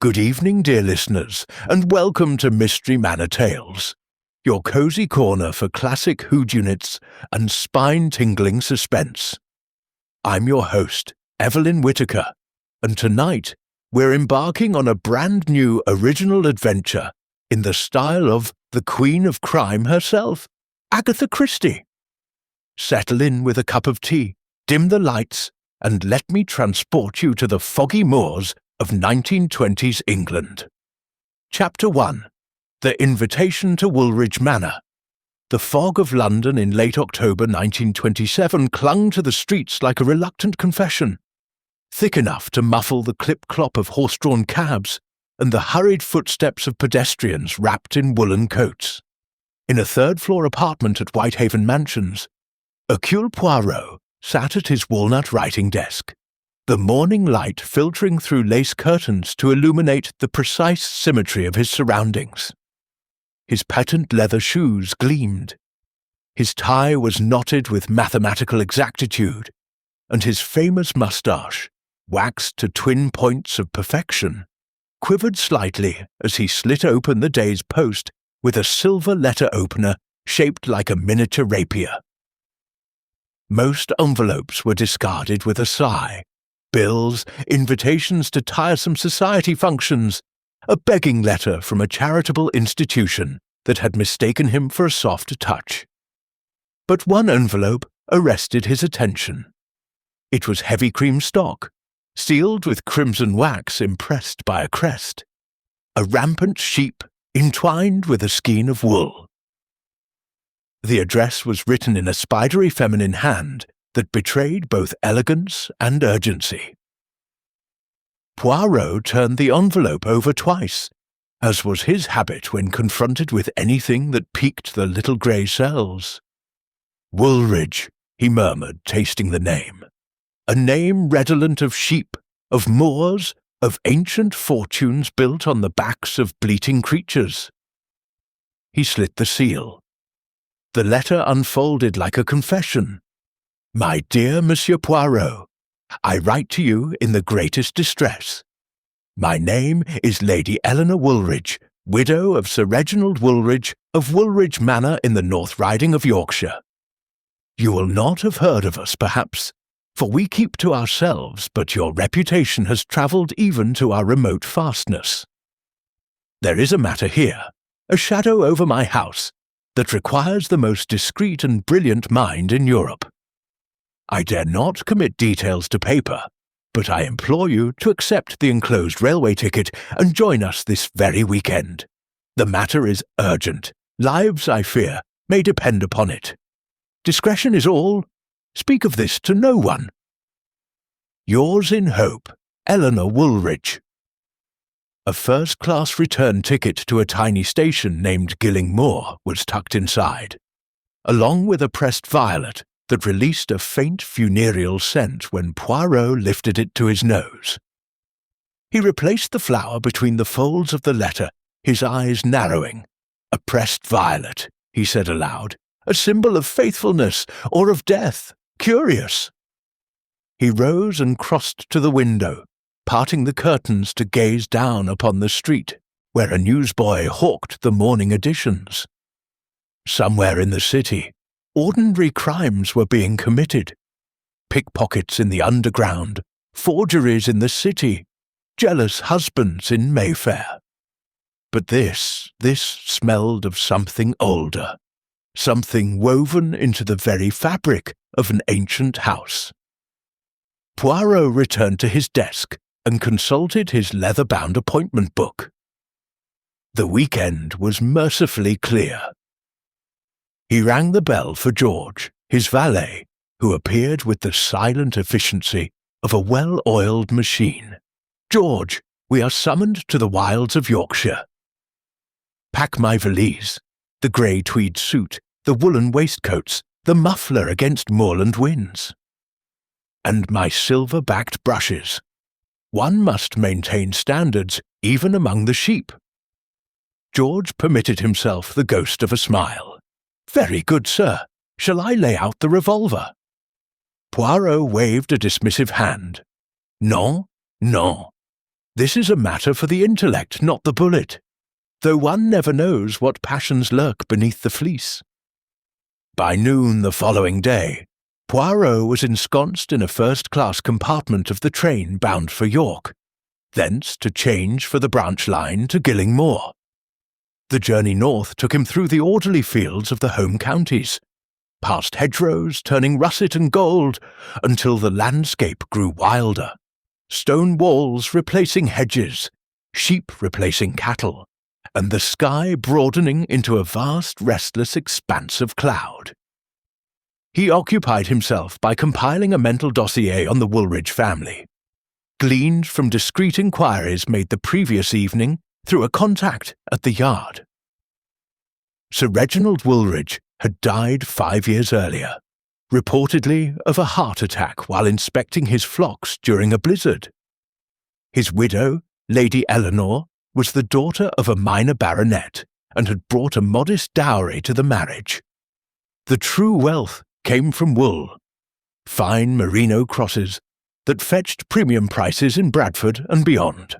Good evening, dear listeners, and welcome to Mystery Manor Tales, your cozy corner for classic Whodunits and spine-tingling suspense. I'm your host, Evelyn Whitaker, and tonight we're embarking on a brand new original adventure in the style of the Queen of Crime herself, Agatha Christie. Settle in with a cup of tea, dim the lights, and let me transport you to the foggy moors of 1920s England. Chapter 1. The Invitation to Woolridge Manor. The fog of London in late October 1927 clung to the streets like a reluctant confession, thick enough to muffle the clip-clop of horse-drawn cabs and the hurried footsteps of pedestrians wrapped in woolen coats. In a third-floor apartment at Whitehaven Mansions, Hercule Poirot sat at his walnut writing desk, the morning light filtering through lace curtains to illuminate the precise symmetry of his surroundings. His patent leather shoes gleamed. His tie was knotted with mathematical exactitude, and his famous moustache, waxed to twin points of perfection, quivered slightly as he slit open the day's post with a silver letter opener shaped like a miniature rapier. Most envelopes were discarded with a sigh. Bills, invitations to tiresome society functions, a begging letter from a charitable institution that had mistaken him for a soft touch. But one envelope arrested his attention. It was heavy cream stock, sealed with crimson wax impressed by a crest, a rampant sheep entwined with a skein of wool. The address was written in a spidery feminine hand that betrayed both elegance and urgency. Poirot turned the envelope over twice, as was his habit when confronted with anything that piqued the little grey cells. Woolridge, he murmured, tasting the name. A name redolent of sheep, of moors, of ancient fortunes built on the backs of bleating creatures. He slit the seal. The letter unfolded like a confession. My dear Monsieur Poirot, I write to you in the greatest distress. My name is Lady Eleanor Woolridge, widow of Sir Reginald Woolridge of Woolridge Manor in the North Riding of Yorkshire. You will not have heard of us, perhaps, for we keep to ourselves, but your reputation has travelled even to our remote fastness. There is a matter here, a shadow over my house, that requires the most discreet and brilliant mind in Europe. I dare not commit details to paper, but I implore you to accept the enclosed railway ticket and join us this very weekend. The matter is urgent. Lives, I fear, may depend upon it. Discretion is all. Speak of this to no one. Yours in hope, Eleanor Woolridge. A first-class return ticket to a tiny station named Gilling Moor was tucked inside, along with a pressed violet that released a faint funereal scent when Poirot lifted it to his nose. He replaced the flower between the folds of the letter, his eyes narrowing. A pressed violet, he said aloud, a symbol of faithfulness or of death. Curious. He rose and crossed to the window, parting the curtains to gaze down upon the street, where a newsboy hawked the morning editions. Somewhere in the city, ordinary crimes were being committed. Pickpockets in the underground, forgeries in the city, jealous husbands in Mayfair. But this smelled of something older, something woven into the very fabric of an ancient house. Poirot returned to his desk and consulted his leather-bound appointment book. The weekend was mercifully clear. He rang the bell for George, his valet, who appeared with the silent efficiency of a well-oiled machine. George, we are summoned to the wilds of Yorkshire. Pack my valise, the grey tweed suit, the woolen waistcoats, the muffler against moorland winds. And my silver-backed brushes. One must maintain standards even among the sheep. George permitted himself the ghost of a smile. Very good, sir. Shall I lay out the revolver? Poirot waved a dismissive hand. Non, non. This is a matter for the intellect, not the bullet, though one never knows what passions lurk beneath the fleece. By noon the following day, Poirot was ensconced in a first-class compartment of the train bound for York, thence to change for the branch line to Gillingmoor. The journey north took him through the orderly fields of the home counties, past hedgerows turning russet and gold, until the landscape grew wilder, stone walls replacing hedges, sheep replacing cattle, and the sky broadening into a vast restless expanse of cloud. He occupied himself by compiling a mental dossier on the Woolridge family, gleaned from discreet inquiries made the previous evening through a contact at the yard. Sir Reginald Woolridge had died 5 years earlier, reportedly of a heart attack while inspecting his flocks during a blizzard. His widow, Lady Eleanor, was the daughter of a minor baronet and had brought a modest dowry to the marriage. The true wealth came from wool, fine merino crosses that fetched premium prices in Bradford and beyond.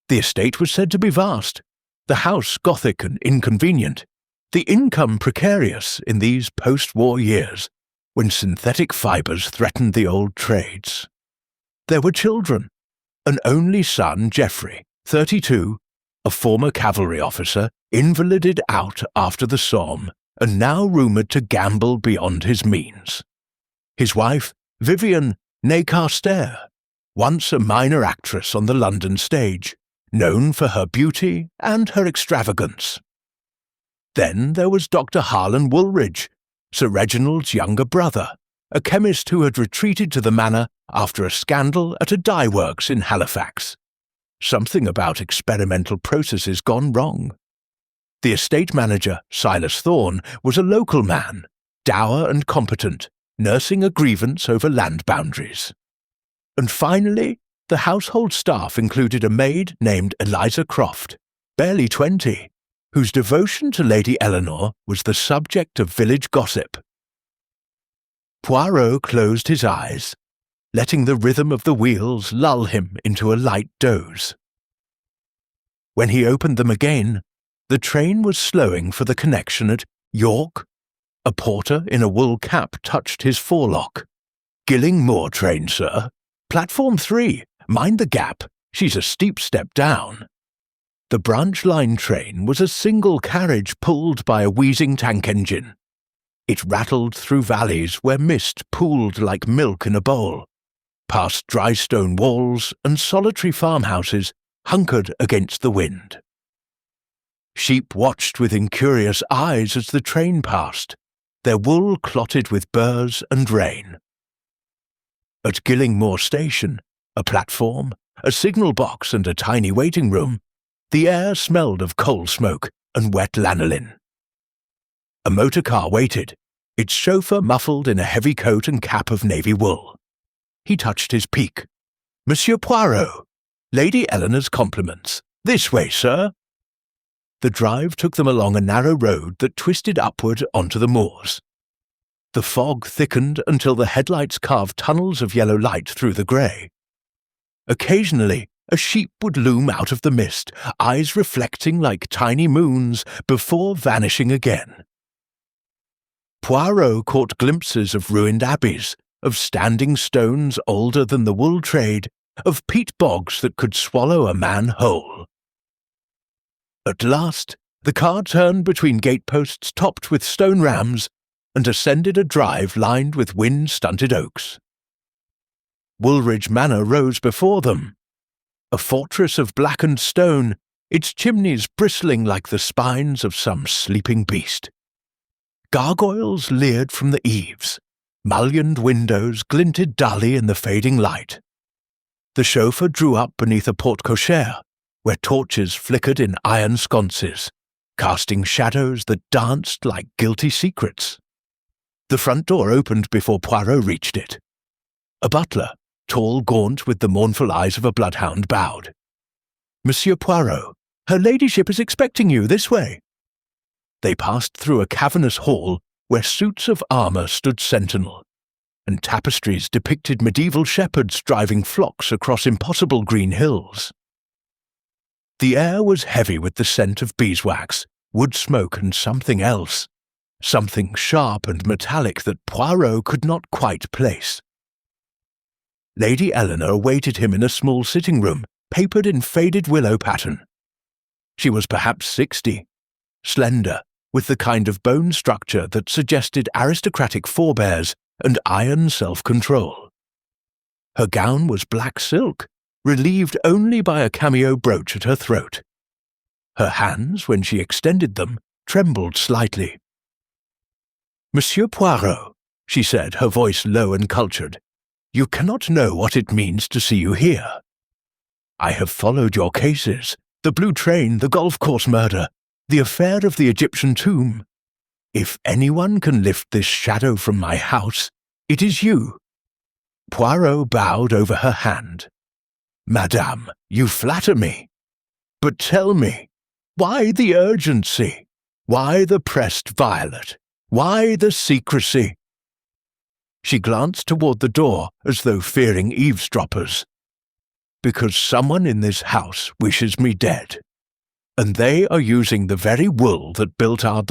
The estate was said to be vast, the house Gothic and inconvenient, the income precarious in these post-war years when synthetic fibres threatened the old trades. There were children, an only son, Geoffrey, 32, a former cavalry officer, invalided out after the Somme and now rumoured to gamble beyond his means. His wife, Vivian née Carstairs, once a minor actress on the London stage, known for her beauty and her extravagance. Then there was Dr. Harlan Woolridge, Sir Reginald's younger brother, a chemist who had retreated to the manor after a scandal at a dye works in Halifax. Something about experimental processes gone wrong. The estate manager, Silas Thorne, was a local man, dour and competent, nursing a grievance over land boundaries. And finally, the household staff included a maid named Eliza Croft, barely 20, whose devotion to Lady Eleanor was the subject of village gossip. Poirot closed his eyes, letting the rhythm of the wheels lull him into a light doze. When he opened them again, the train was slowing for the connection at York. A porter in a wool cap touched his forelock. "Gillingmoor train, sir. Platform 3. Mind the gap. She's a steep step down." The branch line train was a single carriage pulled by a wheezing tank engine. It rattled through valleys where mist pooled like milk in a bowl, past dry stone walls and solitary farmhouses hunkered against the wind. Sheep watched with incurious eyes as the train passed, their wool clotted with burrs and rain. At Gillingmoor station, a platform, a signal box and a tiny waiting room, the air smelled of coal smoke and wet lanolin. A motor car waited, its chauffeur muffled in a heavy coat and cap of navy wool. He touched his peak. "Monsieur Poirot, Lady Eleanor's compliments. This way, sir." The drive took them along a narrow road that twisted upward onto the moors. The fog thickened until the headlights carved tunnels of yellow light through the grey. Occasionally, a sheep would loom out of the mist, eyes reflecting like tiny moons, before vanishing again. Poirot caught glimpses of ruined abbeys, of standing stones older than the wool trade, of peat bogs that could swallow a man whole. At last, the car turned between gateposts topped with stone rams and ascended a drive lined with wind-stunted oaks. Woolridge Manor rose before them, a fortress of blackened stone, its chimneys bristling like the spines of some sleeping beast. Gargoyles leered from the eaves, mullioned windows glinted dully in the fading light. The chauffeur drew up beneath a porte-cochere, where torches flickered in iron sconces, casting shadows that danced like guilty secrets. The front door opened before Poirot reached it. A butler, tall, gaunt, with the mournful eyes of a bloodhound, bowed. "Monsieur Poirot, her ladyship is expecting you this way." They passed through a cavernous hall where suits of armour stood sentinel. and tapestries depicted medieval shepherds driving flocks across impossible green hills. The air was heavy with the scent of beeswax, wood smoke, and something else, something sharp and metallic that Poirot could not quite place. Lady Eleanor awaited him in a small sitting room, papered in faded willow pattern. She was perhaps 60, slender, with the kind of bone structure that suggested aristocratic forebears and iron self-control. Her gown was black silk, relieved only by a cameo brooch at her throat. Her hands, when she extended them, trembled slightly. "Monsieur Poirot," she said, her voice low and cultured, "you cannot know what it means to see you here. I have followed your cases, the Blue Train, the golf course murder, the affair of the Egyptian tomb. If anyone can lift this shadow from my house, it is you." Poirot bowed over her hand. "Madame, you flatter me. But tell me, why the urgency? Why the pressed violet? Why the secrecy?" She glanced toward the door as though fearing eavesdroppers. "Because someone in this house wishes me dead, and they are using the very wool that built our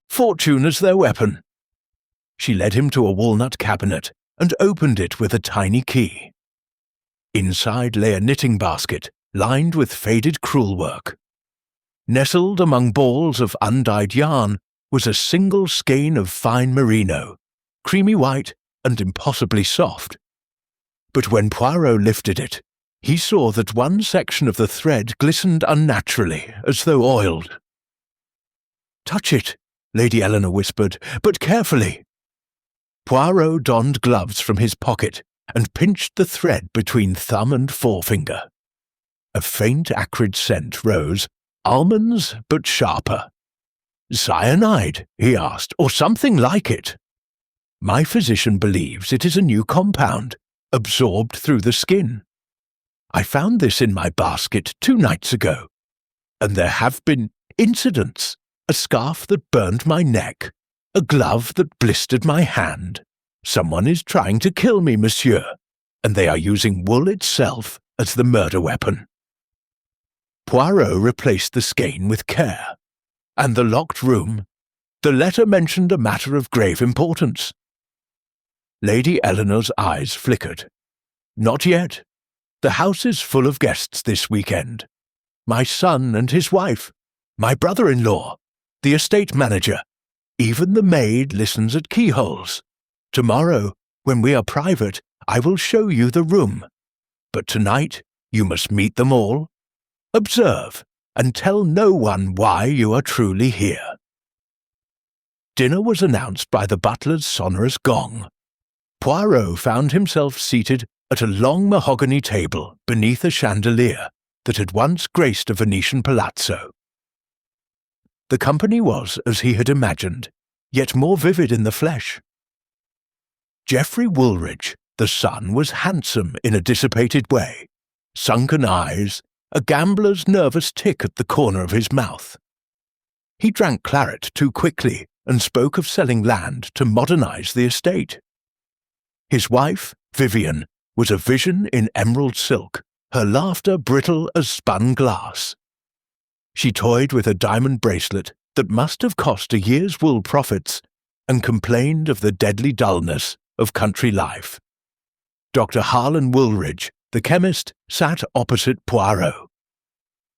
fortune as their weapon." She led him to a walnut cabinet and opened it with a tiny key. Inside lay a knitting basket lined with faded crewelwork. Nestled among balls of undyed yarn was a single skein of fine merino, creamy white and impossibly soft. But when Poirot lifted it, he saw that one section of the thread glistened unnaturally, as though oiled. "Touch it," Lady Eleanor whispered, "but carefully." Poirot donned gloves from his pocket and pinched the thread between thumb and forefinger. A faint acrid scent rose, almonds but sharper. "Cyanide?" he asked, "or something like it?" "My physician believes it is a new compound, absorbed through the skin. I found this in my basket 2 nights ago, and there have been incidents, a scarf that burned my neck, a glove that blistered my hand. Someone is trying to kill me, monsieur, and they are using wool itself as the murder weapon." Poirot replaced the skein with care. "And the locked room? The letter mentioned a matter of grave importance." Lady Eleanor's eyes flickered. "Not yet. The house is full of guests this weekend. My son and his wife, my brother-in-law, the estate manager, even the maid listens at keyholes. Tomorrow, when we are private, I will show you the room. But tonight, you must meet them all. Observe, and tell no one why you are truly here." Dinner was announced by the butler's sonorous gong. Poirot found himself seated at a long mahogany table beneath a chandelier that had once graced a Venetian palazzo. The company was, as he had imagined, yet more vivid in the flesh. Geoffrey Woolridge, the son, was handsome in a dissipated way, sunken eyes, a gambler's nervous tick at the corner of his mouth. He drank claret too quickly and spoke of selling land to modernize the estate. His wife, Vivian, was a vision in emerald silk, her laughter brittle as spun glass. She toyed with a diamond bracelet that must have cost a year's wool profits and complained of the deadly dullness of country life. Dr. Harlan Woolridge, the chemist, sat opposite Poirot.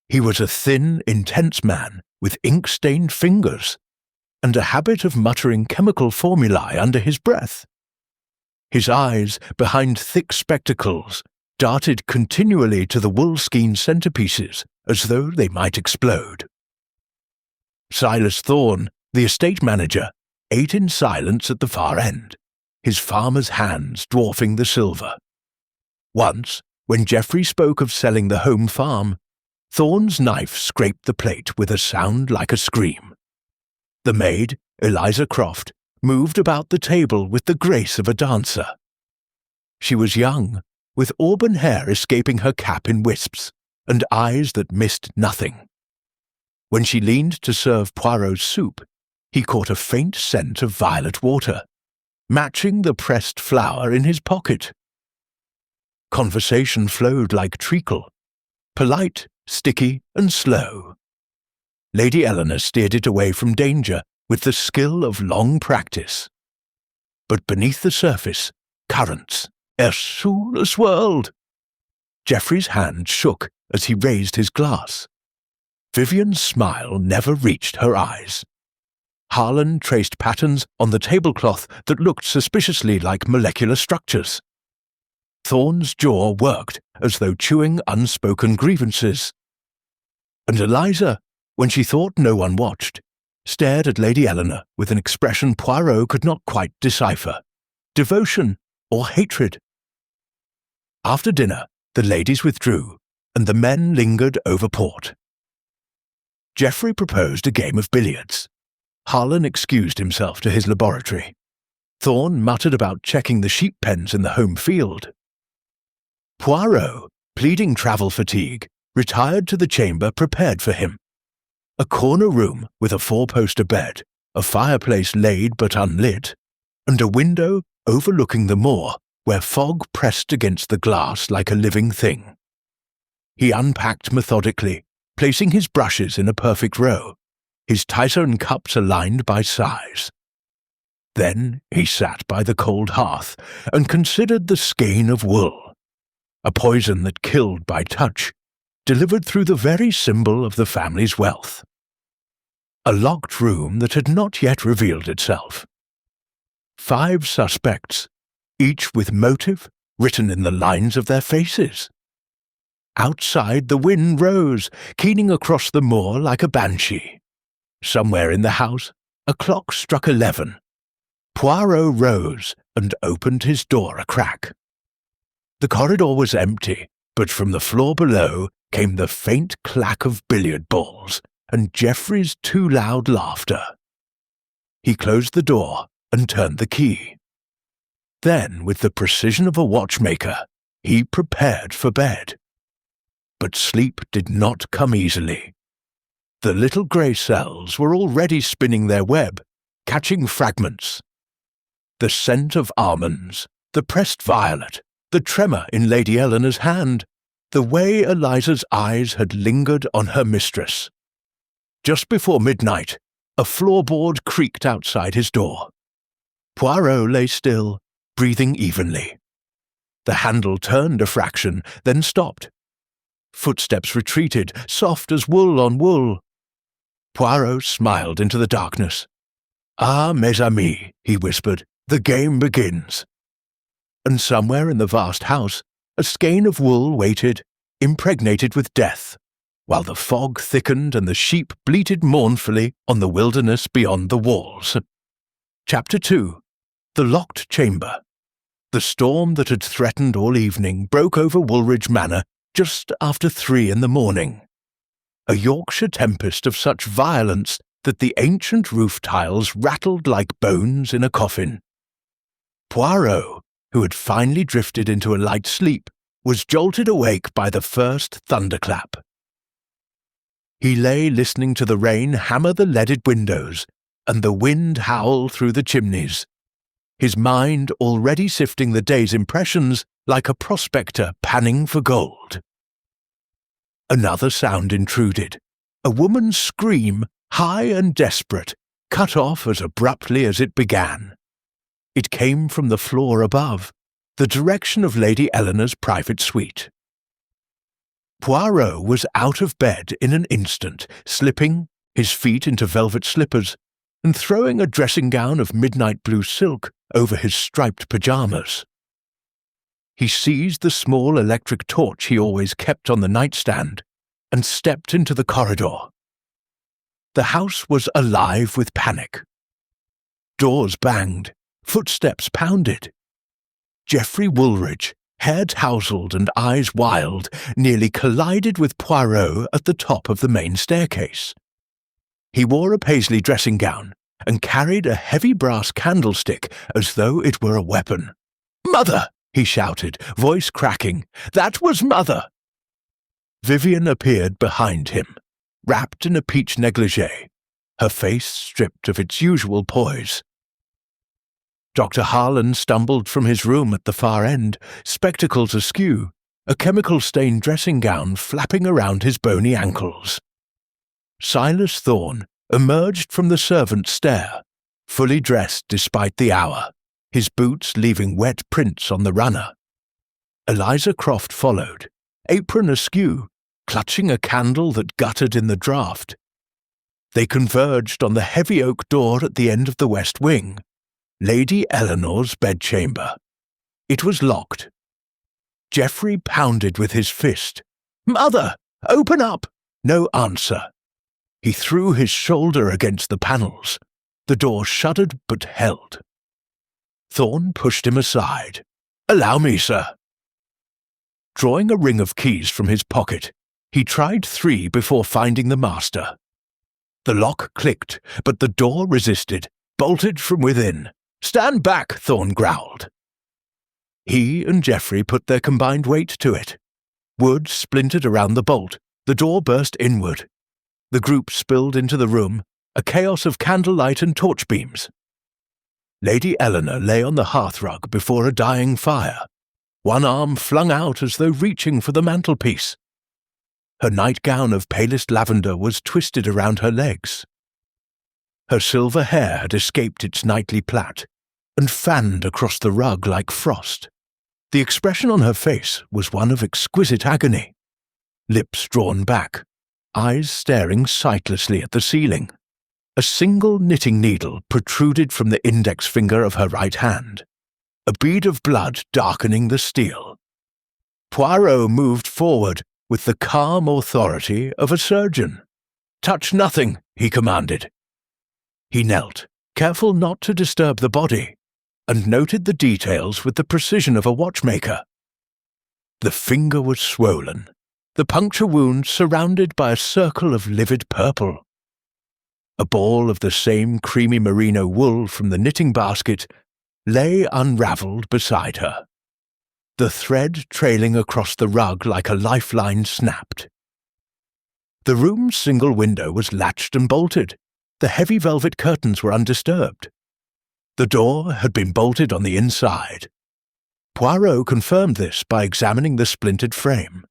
He was a thin, intense man with ink-stained fingers and a habit of muttering chemical formulae under his breath. His eyes, behind thick spectacles, darted continually to the wool-skein centerpieces as though they might explode. Silas Thorne, the estate manager, ate in silence at the far end, his farmer's hands dwarfing the silver. Once, when Geoffrey spoke of selling the home farm, Thorne's knife scraped the plate with a sound like a scream. The maid, Eliza Croft, moved about the table with the grace of a dancer. She was young, with auburn hair escaping her cap in wisps, and eyes that missed nothing. When she leaned to serve Poirot's soup, he caught a faint scent of violet water. matching the pressed flower in his pocket. Conversation flowed like treacle, polite, sticky, and slow. Lady Eleanor steered it away from danger with the skill of long practice. But beneath the surface, currents, Hercule swirled. Geoffrey's hand shook as he raised his glass. Vivian's smile never reached her eyes. Harlan traced patterns on the tablecloth that looked suspiciously like molecular structures. Thorne's jaw worked as though chewing unspoken grievances. And Eliza, when she thought no one watched, stared at Lady Eleanor with an expression Poirot could not quite decipher, devotion or hatred. After dinner, the ladies withdrew, and the men lingered over port. Geoffrey proposed a game of billiards. Harlan excused himself to his laboratory. Thorne muttered about checking the sheep pens in the home field. Poirot, pleading travel fatigue, retired to the chamber prepared for him. A corner room with a four-poster bed, a fireplace laid but unlit, and a window overlooking the moor where fog pressed against the glass like a living thing. He unpacked methodically, placing his brushes in a perfect row, his Tyson cups aligned by size. Then he sat by the cold hearth and considered the skein of wool, a poison that killed by touch, delivered through the very symbol of the family's wealth. A locked room that had not yet revealed itself. 5 suspects, each with motive written in the lines of their faces. Outside the wind rose, keening across the moor like a banshee. Somewhere in the house, a clock struck 11. Poirot rose and opened his door a crack. The corridor was empty, but from the floor below came the faint clack of billiard balls and Geoffrey's too loud laughter. He closed the door and turned the key. Then, with the precision of a watchmaker, he prepared for bed. But sleep did not come easily. The little grey cells were already spinning their web, catching fragments. The scent of almonds, the pressed violet, the tremor in Lady Eleanor's hand, the way Eliza's eyes had lingered on her mistress. Just before midnight, a floorboard creaked outside his door. Poirot lay still, breathing evenly. The handle turned a fraction, then stopped. Footsteps retreated, soft as wool on wool. Poirot smiled into the darkness. "Ah, mes amis," he whispered, "the game begins." And somewhere in the vast house, a skein of wool waited, impregnated with death, while the fog thickened and the sheep bleated mournfully on the wilderness beyond the walls. Chapter 2. The Locked Chamber. The storm that had threatened all evening broke over Woolridge Manor just after 3 in the morning. A Yorkshire tempest of such violence that the ancient roof tiles rattled like bones in a coffin. Poirot, who had finally drifted into a light sleep, was jolted awake by the first thunderclap. He lay listening to the rain hammer the leaded windows and the wind howl through the chimneys, his mind already sifting the day's impressions like a prospector panning for gold. Another sound intruded, a woman's scream, high and desperate, cut off as abruptly as it began. It came from the floor above, the direction of Lady Eleanor's private suite. Poirot was out of bed in an instant, slipping, his feet into velvet slippers, and throwing a dressing-gown of midnight blue silk over his striped pyjamas. He seized the small electric torch he always kept on the nightstand and stepped into the corridor. The house was alive with panic. Doors banged, footsteps pounded. Geoffrey Woolridge, hair tousled and eyes wild, nearly collided with Poirot at the top of the main staircase. He wore a paisley dressing-gown and carried a heavy brass candlestick as though it were a weapon. "Mother!" he shouted, voice cracking. "That was Mother!" Vivian appeared behind him, wrapped in a peach negligee, her face stripped of its usual poise. Dr. Harlan stumbled from his room at the far end, spectacles askew, a chemical-stained dressing gown flapping around his bony ankles. Silas Thorne emerged from the servant's stair, fully dressed despite the hour, his boots leaving wet prints on the runner. Eliza Croft followed, apron askew, clutching a candle that guttered in the draught. They converged on the heavy oak door at the end of the west wing, Lady Eleanor's bedchamber. It was locked. Geoffrey pounded with his fist. "Mother, open up!" No answer. He threw his shoulder against the panels. The door shuddered but held. Thorne pushed him aside. "Allow me, sir." Drawing a ring of keys from his pocket, he tried 3 before finding the master. The lock clicked, but the door resisted, bolted from within. "Stand back," Thorne growled. He and Geoffrey put their combined weight to it. Wood splintered around the bolt. The door burst inward. The group spilled into the room, a chaos of candlelight and torch beams. Lady Eleanor lay on the hearthrug before a dying fire, one arm flung out as though reaching for the mantelpiece. Her nightgown of palest lavender was twisted around her legs. Her silver hair had escaped its nightly plait and fanned across the rug like frost. The expression on her face was one of exquisite agony. Lips drawn back, eyes staring sightlessly at the ceiling. A single knitting needle protruded from the index finger of her right hand, a bead of blood darkening the steel. Poirot moved forward with the calm authority of a surgeon. "Touch nothing," he commanded. He knelt, careful not to disturb the body, and noted the details with the precision of a watchmaker. The finger was swollen, the puncture wound surrounded by a circle of livid purple. A ball of the same creamy merino wool from the knitting basket lay unravelled beside her. The thread trailing across the rug like a lifeline snapped. The room's single window was latched and bolted. The heavy velvet curtains were undisturbed. The door had been bolted on the inside. Poirot confirmed this by examining the splintered frame.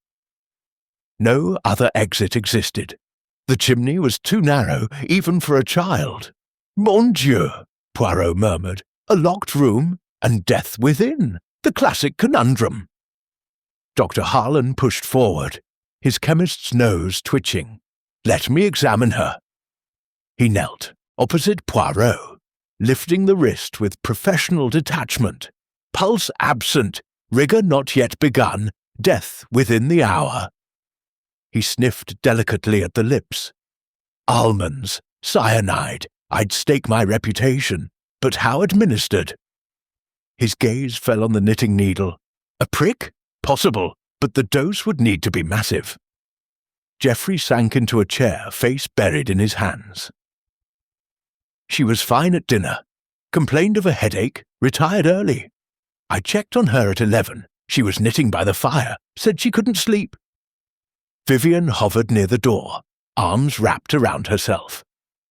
No other exit existed. The chimney was too narrow, even for a child. "Mon Dieu," Poirot murmured. "A locked room, and death within. The classic conundrum." Dr. Harlan pushed forward, his chemist's nose twitching. "Let me examine her." He knelt, opposite Poirot, lifting the wrist with professional detachment. Pulse absent, rigour not yet begun, death within the hour. He sniffed delicately at the lips. "Almonds, cyanide, I'd stake my reputation, but how administered?" His gaze fell on the knitting needle. A prick? Possible, but the dose would need to be massive. Geoffrey sank into a chair, face buried in his hands. "She was fine at dinner. Complained of a headache, retired early. I checked on her at 11. She was knitting by the fire, said she couldn't sleep." Vivian hovered near the door, arms wrapped around herself.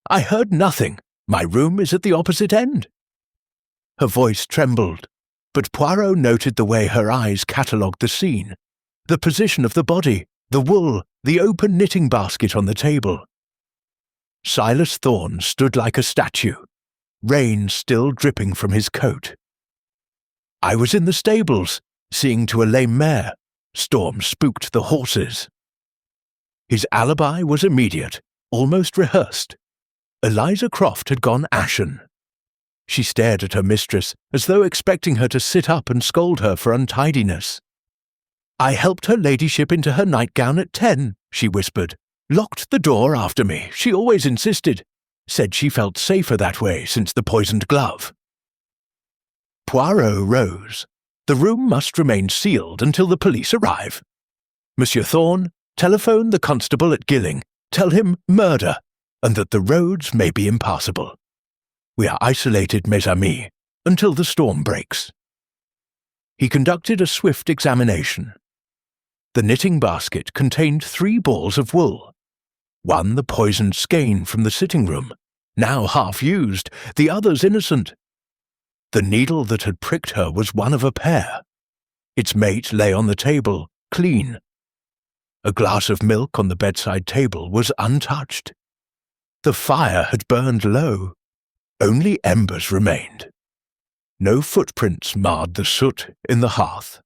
"I heard nothing. My room is at the opposite end." Her voice trembled, but Poirot noted the way her eyes catalogued the scene, the position of the body, the wool, the open knitting basket on the table. Silas Thorne stood like a statue, rain still dripping from his coat. "I was in the stables, seeing to a lame mare. Storm spooked the horses." His alibi was immediate, almost rehearsed. Eliza Croft had gone ashen. She stared at her mistress as though expecting her to sit up and scold her for untidiness. "I helped her ladyship into her nightgown at 10, she whispered. "Locked the door after me, she always insisted. Said she felt safer that way since the poisoned glove." Poirot rose. The room must remain sealed until the police arrive. "Monsieur Thorne, telephone the constable at Gilling. Tell him murder, and that the roads may be impassable. We are isolated, mes amis, until the storm breaks." He conducted a swift examination. The knitting basket contained 3 balls of wool. One the poisoned skein from the sitting room, now half used, the others innocent. The needle that had pricked her was one of a pair. Its mate lay on the table, clean. A glass of milk on the bedside table was untouched. The fire had burned low. Only embers remained. No footprints marred the soot in the hearth.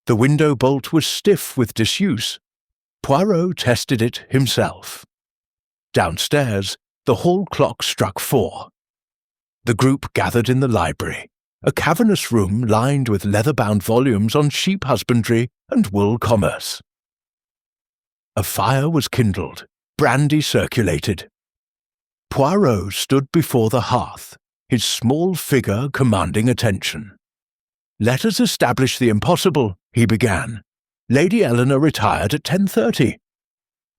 The window bolt was stiff with disuse. Poirot tested it himself. Downstairs, the hall clock struck 4. The group gathered in the library, a cavernous room lined with leather-bound volumes on sheep husbandry and wool commerce. A fire was kindled, brandy circulated. Poirot stood before the hearth, his small figure commanding attention. "Let us establish the impossible," he began. "Lady Eleanor retired at 10:30.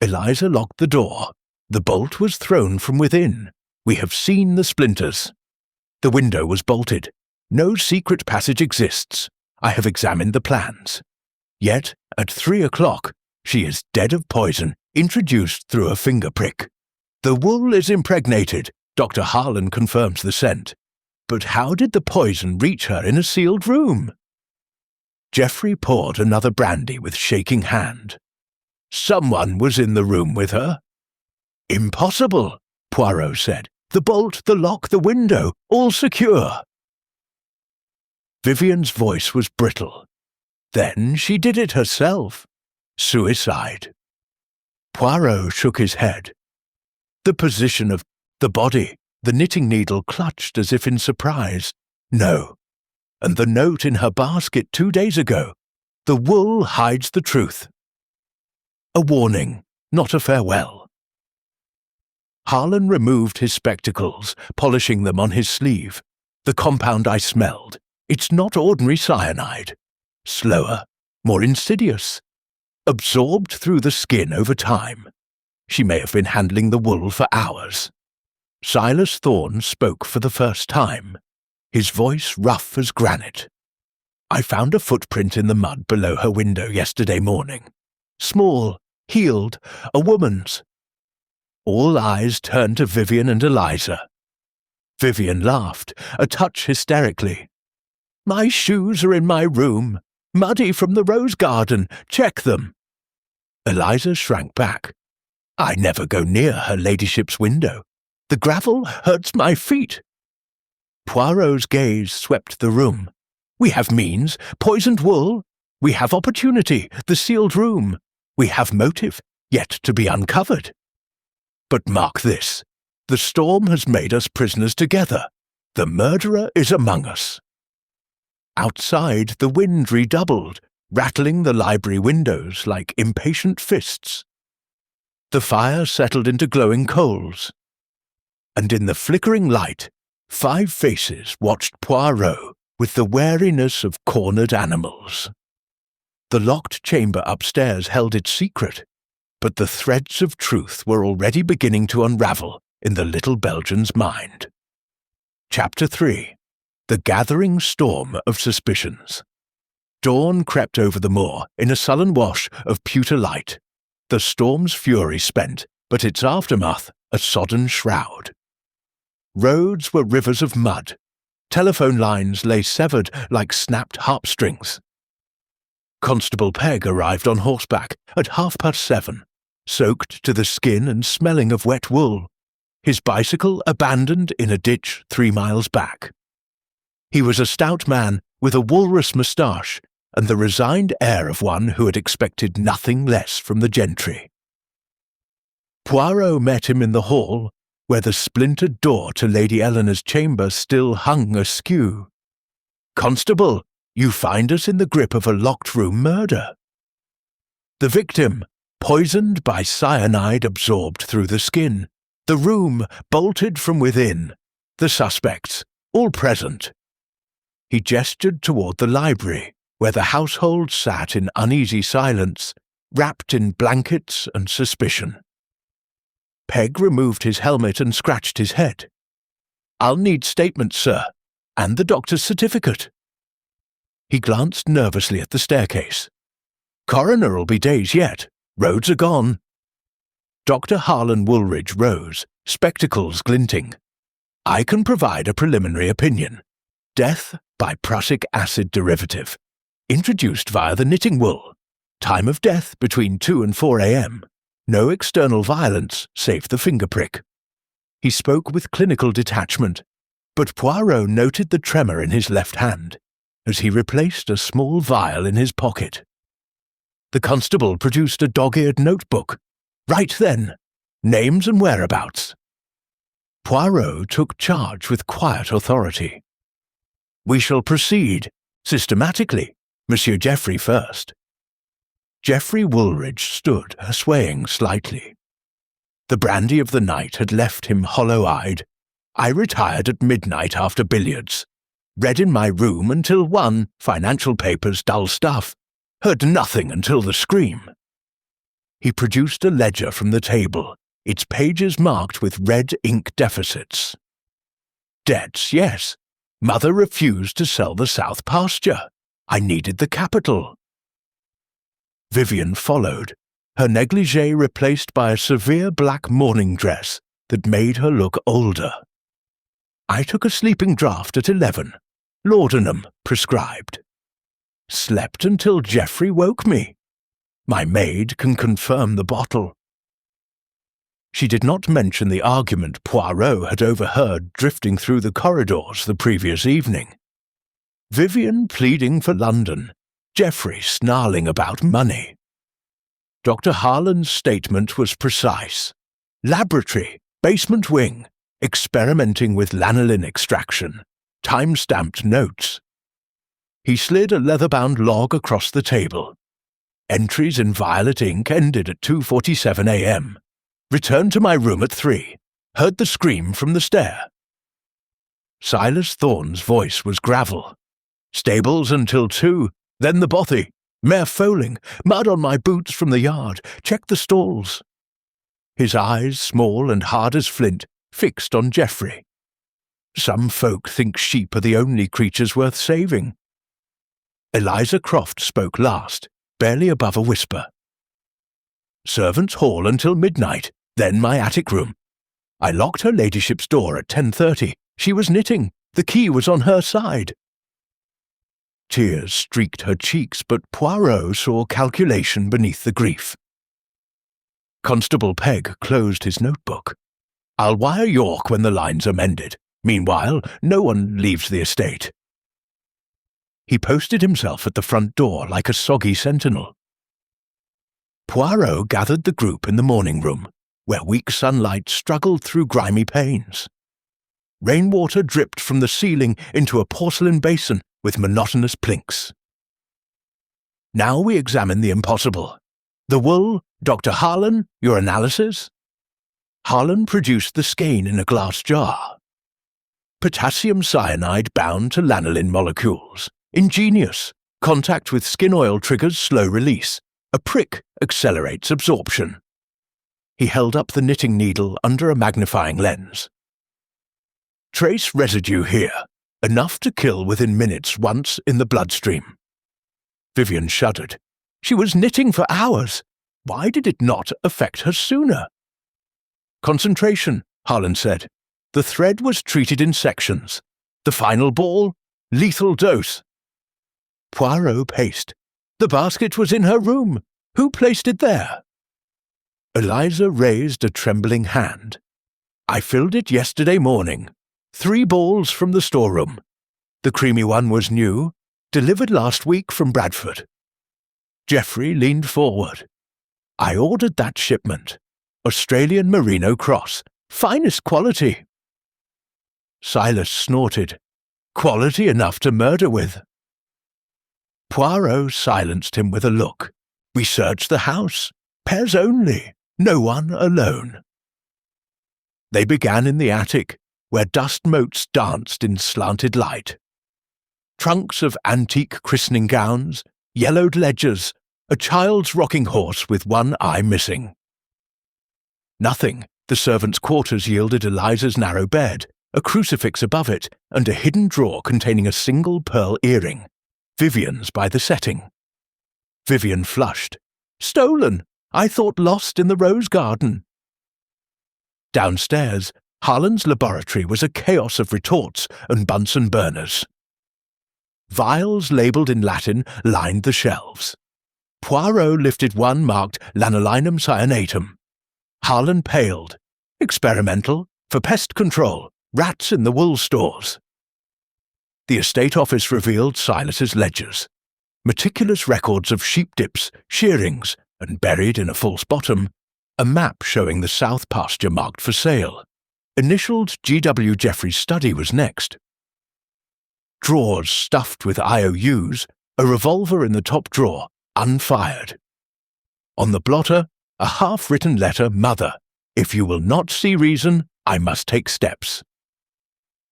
Eliza locked the door. The bolt was thrown from within. We have seen the splinters. The window was bolted. No secret passage exists. I have examined the plans. Yet, at 3 o'clock, she is dead of poison, introduced through a finger prick. The wool is impregnated. Dr. Harlan confirms the scent. But how did the poison reach her in a sealed room?" Geoffrey poured another brandy with shaking hand. "Someone was in the room with her." "Impossible," Poirot said. "The bolt, the lock, the window, all secure." Vivian's voice was brittle. "Then she did it herself. Suicide." Poirot shook his head. The position of the body, the knitting needle clutched as if in surprise. No. And the note in her basket 2 days ago. The wool hides the truth. A warning, not a farewell. Harlan removed his spectacles, polishing them on his sleeve. "The compound I smelled. It's not ordinary cyanide. Slower, more insidious. Absorbed through the skin over time. She may have been handling the wool for hours." Silas Thorne spoke for the first time, his voice rough as granite. "I found a footprint in the mud below her window yesterday morning. Small, heeled, a woman's." All eyes turned to Vivian and Eliza. Vivian laughed, a touch hysterically. "My shoes are in my room, muddy from the rose garden. Check them." Eliza shrank back. "I never go near her ladyship's window. The gravel hurts my feet." Poirot's gaze swept the room. "We have means, poisoned wool. We have opportunity, the sealed room. We have motive, yet to be uncovered. But mark this. The storm has made us prisoners together. The murderer is among us." Outside, the wind redoubled, rattling the library windows like impatient fists. The fire settled into glowing coals. And in the flickering light, 5 faces watched Poirot with the wariness of cornered animals. The locked chamber upstairs held its secret, but the threads of truth were already beginning to unravel in the little Belgian's mind. Chapter 3. The Gathering Storm of Suspicions. Dawn crept over the moor in a sullen wash of pewter light, the storm's fury spent, but its aftermath a sodden shroud. Roads were rivers of mud. Telephone lines lay severed like snapped harpstrings. Constable Pegg arrived on horseback at 7:30, soaked to the skin and smelling of wet wool, his bicycle abandoned in a ditch 3 miles back. He was a stout man with a walrus moustache and the resigned air of one who had expected nothing less from the gentry. Poirot met him in the hall, where the splintered door to Lady Eleanor's chamber still hung askew. "Constable, you find us in the grip of a locked-room murder. The victim, poisoned by cyanide absorbed through the skin. The room bolted from within. The suspects, all present." He gestured toward the library, where the household sat in uneasy silence, wrapped in blankets and suspicion. Pegg removed his helmet and scratched his head. "I'll need statements, sir, and the doctor's certificate." He glanced nervously at the staircase. "Coroner'll be days yet. Roads are gone." Dr. Harlan Woolridge rose, spectacles glinting. "I can provide a preliminary opinion. Death by prussic acid derivative. Introduced via the knitting wool. Time of death between 2 and 4 a.m. No external violence save the finger prick. He spoke with clinical detachment, but Poirot noted the tremor in his left hand as he replaced a small vial in his pocket. The constable produced a dog-eared notebook. Right then, names and whereabouts. Poirot took charge with quiet authority. We shall proceed, systematically, Monsieur Geoffrey first. Geoffrey Woolridge stood, swaying slightly. The brandy of the night had left him hollow-eyed. I retired at midnight after billiards, read in my room until 1, financial papers, dull stuff, heard nothing until the scream. He produced a ledger from the table, its pages marked with red ink deficits. Debts, yes. Mother refused to sell the south pasture. I needed the capital. Vivian followed, her negligee replaced by a severe black morning dress that made her look older. I took a sleeping draught at 11, laudanum prescribed. Slept until Geoffrey woke me. My maid can confirm the bottle. She did not mention the argument Poirot had overheard drifting through the corridors the previous evening. Vivian pleading for London, Geoffrey snarling about money. Dr. Harlan's statement was precise. Laboratory, basement wing, experimenting with lanolin extraction, time-stamped notes. He slid a leather-bound log across the table. Entries in violet ink ended at 2:47 a.m. Returned to my room at 3. Heard the scream from the stair. Silas Thorne's voice was gravel. Stables until 2, then the bothy. Mare foaling, mud on my boots from the yard. Check the stalls. His eyes, small and hard as flint, fixed on Geoffrey. Some folk think sheep are the only creatures worth saving. Eliza Croft spoke last, barely above a whisper. Servants' hall until midnight, then my attic room. I locked her ladyship's door at 10:30. She was knitting. The key was on her side. Tears streaked her cheeks, but Poirot saw calculation beneath the grief. Constable Pegg closed his notebook. I'll wire York when the lines are mended. Meanwhile, no one leaves the estate. He posted himself at the front door like a soggy sentinel. Poirot gathered the group in the morning room, where weak sunlight struggled through grimy panes. Rainwater dripped from the ceiling into a porcelain basin with monotonous plinks. Now we examine the impossible. The wool, Dr. Harlan, your analysis? Harlan produced the skein in a glass jar. Potassium cyanide bound to lanolin molecules. Ingenious. Contact with skin oil triggers slow release. A prick accelerates absorption. He held up the knitting needle under a magnifying lens. Trace residue here. Enough to kill within minutes once in the bloodstream. Vivian shuddered. She was knitting for hours. Why did it not affect her sooner? Concentration, Harlan said. The thread was treated in sections. The final ball, lethal dose. Poirot paced. The basket was in her room. Who placed it there? Eliza raised a trembling hand. I filled it yesterday morning. 3 balls from the storeroom. The creamy one was new, delivered last week from Bradford. Geoffrey leaned forward. I ordered that shipment. Australian Merino Cross. Finest quality. Silas snorted. Quality enough to murder with. Poirot silenced him with a look. We searched the house. Pairs only. No one alone. They began in the attic, where dust motes danced in slanted light. Trunks of antique christening gowns, yellowed ledgers, a child's rocking horse with one eye missing. Nothing. The servants' quarters yielded Eliza's narrow bed, a crucifix above it, and a hidden drawer containing a single pearl earring. Vivian's by the setting. Vivian flushed. Stolen! I thought lost in the rose garden. Downstairs, Harlan's laboratory was a chaos of retorts and Bunsen burners. Vials labelled in Latin lined the shelves. Poirot lifted one marked lanolinum cyanatum. Harlan paled. Experimental, for pest control, rats in the wool stores. The estate office revealed Silas's ledgers. Meticulous records of sheep dips, shearings, and buried in a false bottom, a map showing the south pasture marked for sale. Initialed G.W. Jeffrey's study was next. Drawers stuffed with IOUs, a revolver in the top drawer, unfired. On the blotter, a half-written letter, Mother, if you will not see reason, I must take steps.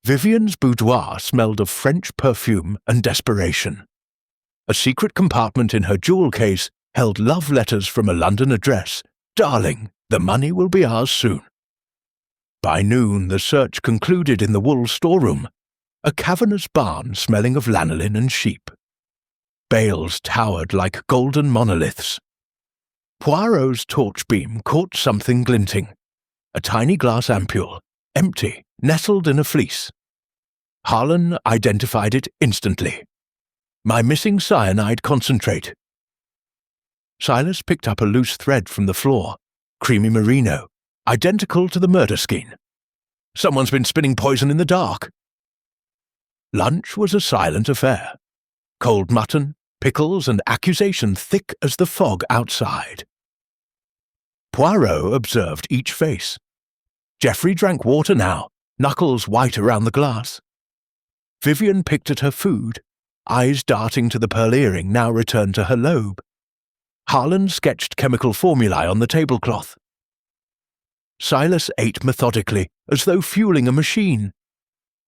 Vivian's boudoir smelled of French perfume and desperation. A secret compartment in her jewel case held love letters from a London address. Darling, the money will be ours soon. By noon, the search concluded in the wool storeroom, a cavernous barn smelling of lanolin and sheep. Bales towered like golden monoliths. Poirot's torch beam caught something glinting. A tiny glass ampule, empty, nestled in a fleece. Harlan identified it instantly. My missing cyanide concentrate. Silas picked up a loose thread from the floor, creamy merino, identical to the murder skein. Someone's been spinning poison in the dark. Lunch was a silent affair. Cold mutton, pickles, and accusation thick as the fog outside. Poirot observed each face. Geoffrey drank water now, knuckles white around the glass. Vivian picked at her food, eyes darting to the pearl earring now returned to her lobe. Harlan sketched chemical formulae on the tablecloth. Silas ate methodically, as though fueling a machine.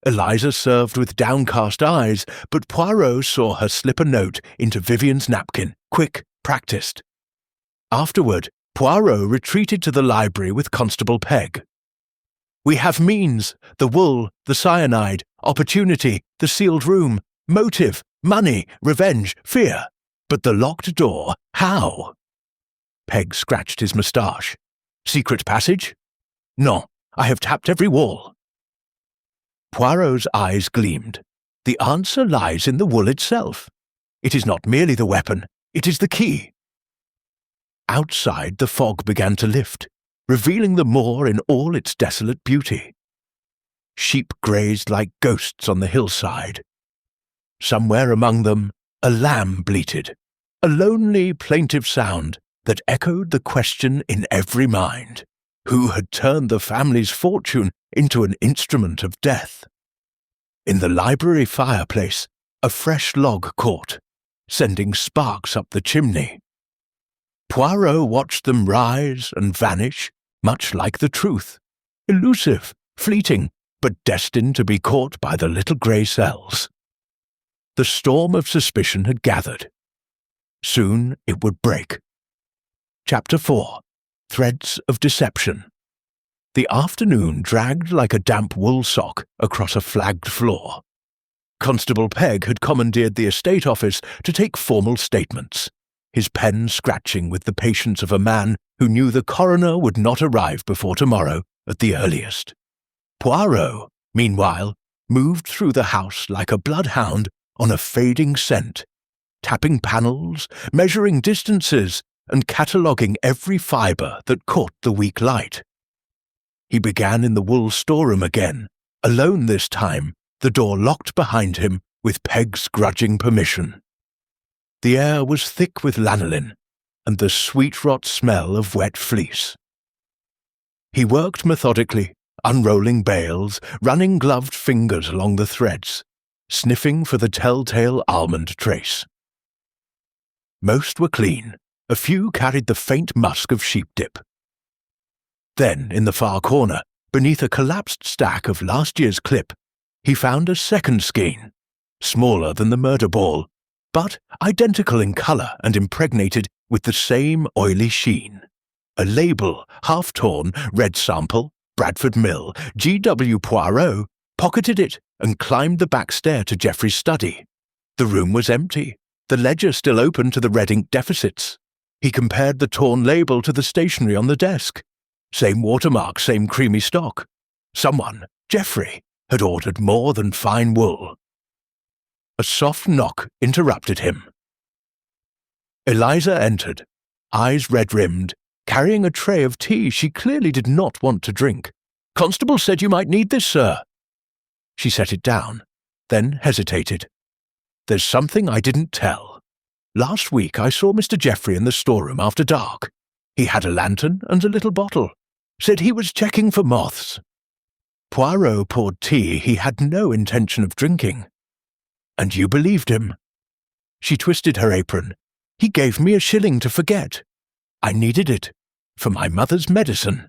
Eliza served with downcast eyes, but Poirot saw her slip a note into Vivian's napkin, quick, practiced. Afterward, Poirot retreated to the library with Constable Pegg. We have means, the wool, the cyanide, opportunity, the sealed room, motive, money, revenge, fear. But the locked door, how? Pegg scratched his moustache. Secret passage? No, I have tapped every wall. Poirot's eyes gleamed. The answer lies in the wool itself. It is not merely the weapon, it is the key. Outside, the fog began to lift, revealing the moor in all its desolate beauty. Sheep grazed like ghosts on the hillside. Somewhere among them, a lamb bleated, a lonely, plaintive sound that echoed the question in every mind: who had turned the family's fortune into an instrument of death? In the library fireplace, a fresh log caught, sending sparks up the chimney. Poirot watched them rise and vanish, much like the truth, elusive, fleeting, but destined to be caught by the little grey cells. The storm of suspicion had gathered. Soon it would break. Chapter 4. Threads of Deception. The afternoon dragged like a damp wool sock across a flagged floor. Constable Pegg had commandeered the estate office to take formal statements, his pen scratching with the patience of a man who knew the coroner would not arrive before tomorrow at the earliest. Poirot, meanwhile, moved through the house like a bloodhound on a fading scent, tapping panels, measuring distances, and cataloguing every fibre that caught the weak light. He began in the wool storeroom again, alone this time, the door locked behind him with Pegg's grudging permission. The air was thick with lanolin, and the sweet-rot smell of wet fleece. He worked methodically, unrolling bales, running gloved fingers along the threads, sniffing for the telltale almond trace. Most were clean, a few carried the faint musk of sheep dip. Then, in the far corner, beneath a collapsed stack of last year's clip, he found a second skein, smaller than the murder ball, but identical in colour and impregnated with the same oily sheen. A label, half-torn, red sample, Bradford Mill, G.W. Poirot, pocketed it and climbed the back stair to Geoffrey's study. The room was empty, the ledger still open to the red ink deficits. He compared the torn label to the stationery on the desk. Same watermark, same creamy stock. Someone, Geoffrey, had ordered more than fine wool. A soft knock interrupted him. Eliza entered, eyes red-rimmed, carrying a tray of tea she clearly did not want to drink. "Constable said you might need this, sir." She set it down, then hesitated. "There's something I didn't tell. Last week I saw Mr. Geoffrey in the storeroom after dark. He had a lantern and a little bottle. Said he was checking for moths. Poirot poured tea he had no intention of drinking. And you believed him." She twisted her apron. "He gave me $1 to forget. I needed it. For my mother's medicine."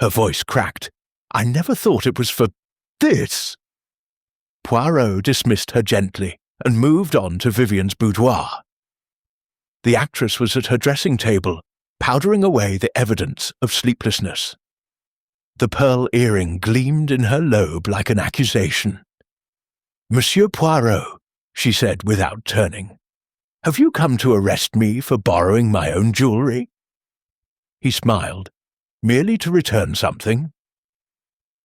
Her voice cracked. "I never thought it was for this." Poirot dismissed her gently and moved on to Vivian's boudoir. The actress was at her dressing table, powdering away the evidence of sleeplessness. The pearl earring gleamed in her lobe like an accusation. "Monsieur Poirot," she said without turning, "have you come to arrest me for borrowing my own jewellery?" He smiled, merely to return something.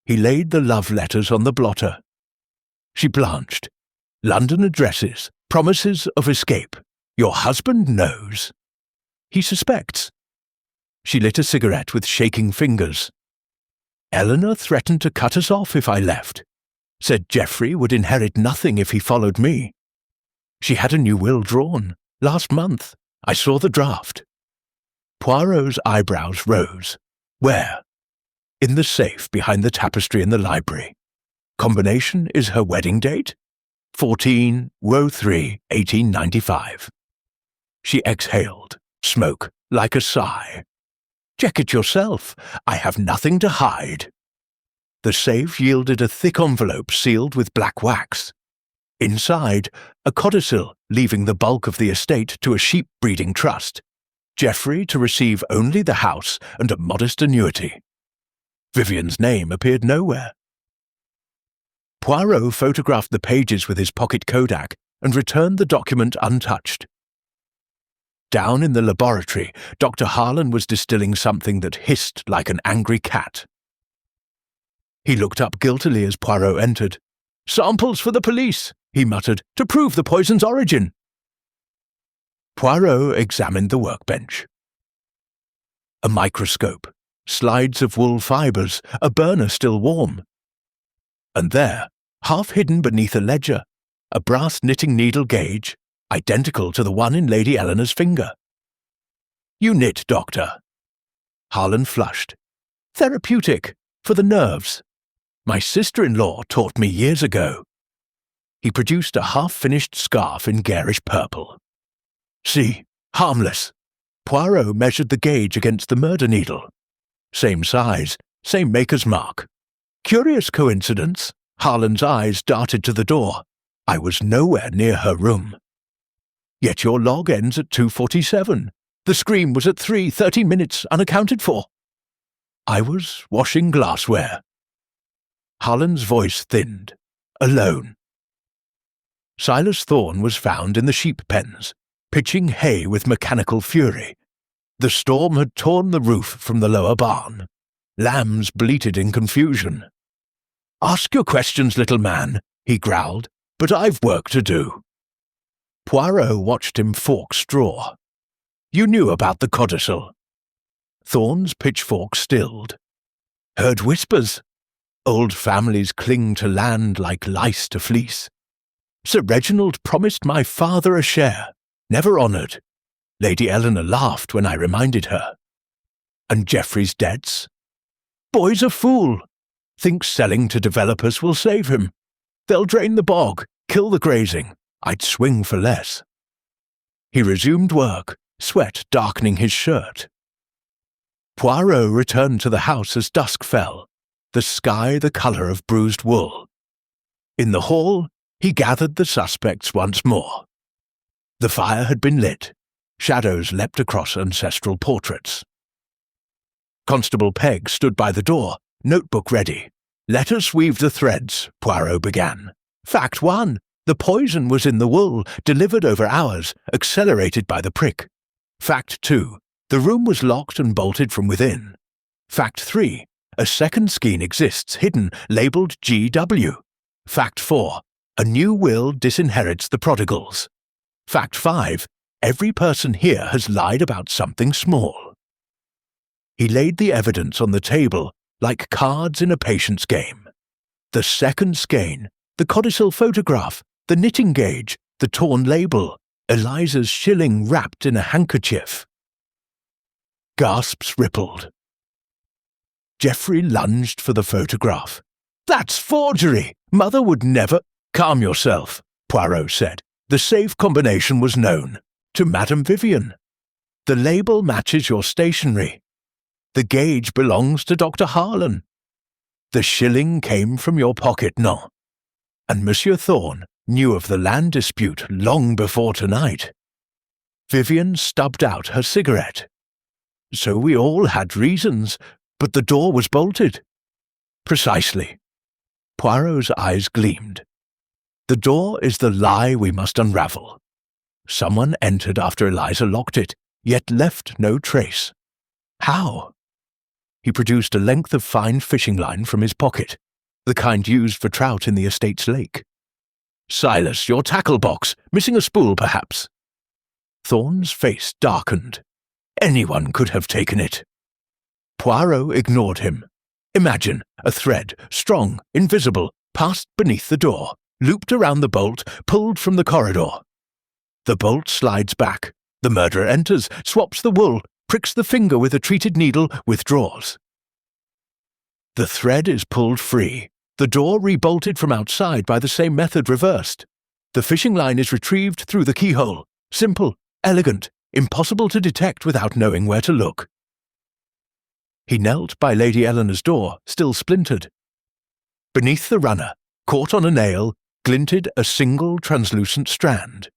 He laid the love letters on the blotter. She blanched. "London addresses, promises of escape. Your husband knows. He suspects." She lit a cigarette with shaking fingers. "Eleanor threatened to cut us off if I left. Said Geoffrey would inherit nothing if he followed me. She had a new will drawn, last month. I saw the draft." Poirot's eyebrows rose. "Where?" "In the safe behind the tapestry in the library. Combination is her wedding date? 14/03/1895. She exhaled, smoke like a sigh. "Check it yourself. I have nothing to hide." The safe yielded a thick envelope sealed with black wax. Inside, a codicil leaving the bulk of the estate to a sheep-breeding trust. Geoffrey to receive only the house and a modest annuity. Vivian's name appeared nowhere. Poirot photographed the pages with his pocket Kodak and returned the document untouched. Down in the laboratory, Dr. Harlan was distilling something that hissed like an angry cat. He looked up guiltily as Poirot entered. "Samples for the police," he muttered, "to prove the poison's origin." Poirot examined the workbench. A microscope, slides of wool fibres, a burner still warm. And there, half hidden beneath a ledger, a brass knitting needle gauge, identical to the one in Lady Eleanor's finger. "You knit, Doctor." Harlan flushed. "Therapeutic, for the nerves. My sister-in-law taught me years ago." He produced a half-finished scarf in garish purple. "See, harmless." Poirot measured the gauge against the murder needle. Same size, same maker's mark. Curious coincidence. Harlan's eyes darted to the door. I was nowhere near her room. "Yet your log ends at 2:47. The scream was at 3:13 minutes, unaccounted for." "I was washing glassware." Harlan's voice thinned. "Alone." Silas Thorne was found in the sheep pens, pitching hay with mechanical fury. The storm had torn the roof from the lower barn. Lambs bleated in confusion. "Ask your questions, little man," he growled, "but I've work to do." Poirot watched him fork straw. "You knew about the codicil." Thorne's pitchfork stilled. "Heard whispers. Old families cling to land like lice to fleece. Sir Reginald promised my father a share, never honoured. Lady Eleanor laughed when I reminded her. And Geoffrey's debts? Boy's a fool. Thinks selling to developers will save him. They'll drain the bog, kill the grazing. I'd swing for less." He resumed work, sweat darkening his shirt. Poirot returned to the house as dusk fell, the sky the colour of bruised wool. In the hall, he gathered the suspects once more. The fire had been lit. Shadows leapt across ancestral portraits. Constable Pegg stood by the door, notebook ready. "Let us weave the threads," Poirot began. "Fact 1. The poison was in the wool, delivered over hours, accelerated by the prick. Fact 2. The room was locked and bolted from within. Fact 3. A second skein exists, hidden, labelled GW. Fact 4. A new will disinherits the prodigals. Fact 5. Every person here has lied about something small. He laid the evidence on the table like cards in a patience game. The second skein, the codicil photograph, the knitting gauge, the torn label, Eliza's shilling wrapped in a handkerchief. Gasps rippled. Geoffrey lunged for the photograph. "That's forgery! Mother would never—" "Calm yourself," Poirot said. "The safe combination was known to Madame Vivian. The label matches your stationery. The gauge belongs to Dr. Harlan. The shilling came from your pocket, no? And Monsieur Thorne knew of the land dispute long before tonight." Vivian stubbed out her cigarette. "So we all had reasons, but the door was bolted." "Precisely." Poirot's eyes gleamed. "The door is the lie we must unravel. Someone entered after Eliza locked it, yet left no trace. How?" He produced a length of fine fishing line from his pocket, the kind used for trout in the estate's lake. "Silas, your tackle box, missing a spool perhaps." Thorne's face darkened. "Anyone could have taken it." Poirot ignored him. "Imagine a thread, strong, invisible, passed beneath the door, looped around the bolt, pulled from the corridor. The bolt slides back. The murderer enters, swaps the wool, pricks the finger with a treated needle, withdraws. The thread is pulled free. The door rebolted from outside by the same method reversed. The fishing line is retrieved through the keyhole. Simple, elegant, impossible to detect without knowing where to look." He knelt by Lady Eleanor's door, still splintered. Beneath the runner, caught on a nail, glinted a single translucent strand.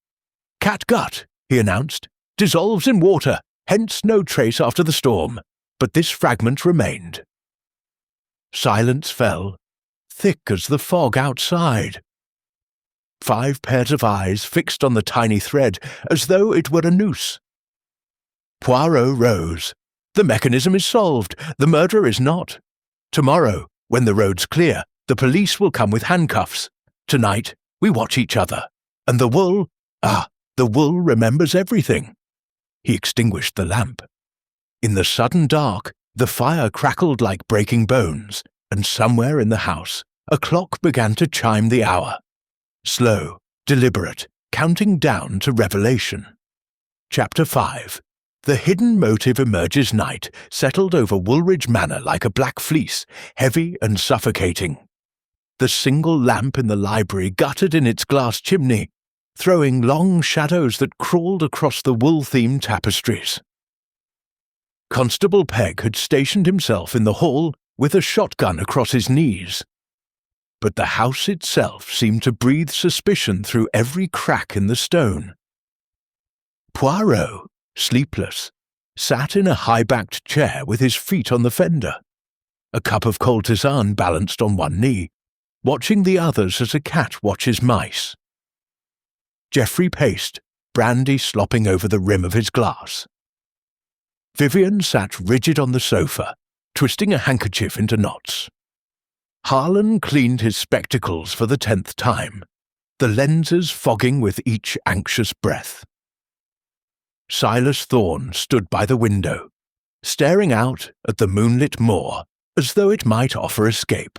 "Catgut," he announced, "dissolves in water, hence no trace after the storm, but this fragment remained." Silence fell, thick as the fog outside. 5 pairs of eyes fixed on the tiny thread as though it were a noose. Poirot rose. "The mechanism is solved. The murderer is not. Tomorrow, when the road's clear, the police will come with handcuffs. Tonight, we watch each other. And the wool, the wool remembers everything." He extinguished the lamp. In the sudden dark, the fire crackled like breaking bones, and somewhere in the house, a clock began to chime the hour. Slow, deliberate, counting down to revelation. Chapter 5. The hidden motive emerges night, settled over Woolridge Manor like a black fleece, heavy and suffocating. The single lamp in the library guttered in its glass chimney, throwing long shadows that crawled across the wool-themed tapestries. Constable Pegg had stationed himself in the hall with a shotgun across his knees. But the house itself seemed to breathe suspicion through every crack in the stone. Poirot, sleepless, sat in a high-backed chair with his feet on the fender, a cup of cold tisane balanced on one knee, watching the others as a cat watches mice. Geoffrey paced, brandy slopping over the rim of his glass. Vivian sat rigid on the sofa, twisting a handkerchief into knots. Harlan cleaned his spectacles for the 10th time, the lenses fogging with each anxious breath. Silas Thorne stood by the window, staring out at the moonlit moor as though it might offer escape.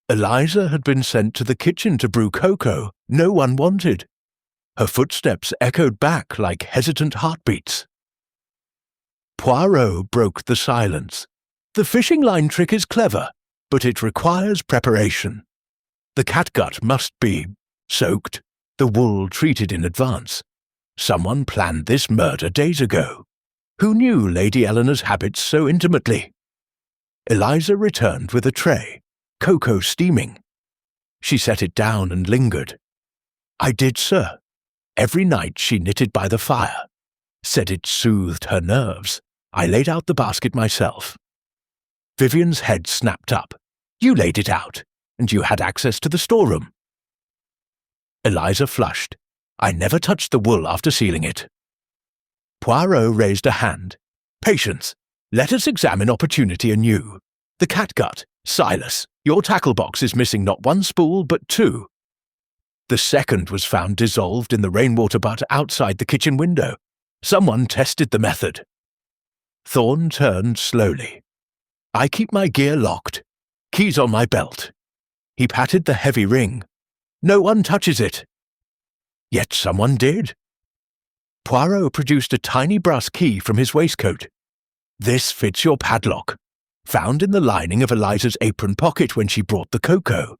Eliza had been sent to the kitchen to brew cocoa no one wanted. Her footsteps echoed back like hesitant heartbeats. Poirot broke the silence. "The fishing line trick is clever, but it requires preparation. The catgut must be soaked, the wool treated in advance. Someone planned this murder days ago. Who knew Lady Eleanor's habits so intimately?" Eliza returned with a tray, cocoa steaming. She set it down and lingered. "I did, sir." Every night she knitted by the fire. Said it soothed her nerves. I laid out the basket myself. Vivian's head snapped up. "You laid it out, and you had access to the storeroom." Eliza flushed. "I never touched the wool after sealing it." Poirot raised a hand. "Patience. Let us examine opportunity anew. The catgut. Silas, your tackle box is missing not 1 spool but 2, The second was found dissolved in the rainwater butt outside the kitchen window. Someone tested the method. Thorne turned slowly. I keep my gear locked. Keys on my belt. He patted the heavy ring. No one touches it. Yet someone did. Poirot produced a tiny brass key from his waistcoat. This fits your padlock, found in the lining of Eliza's apron pocket when she brought the cocoa.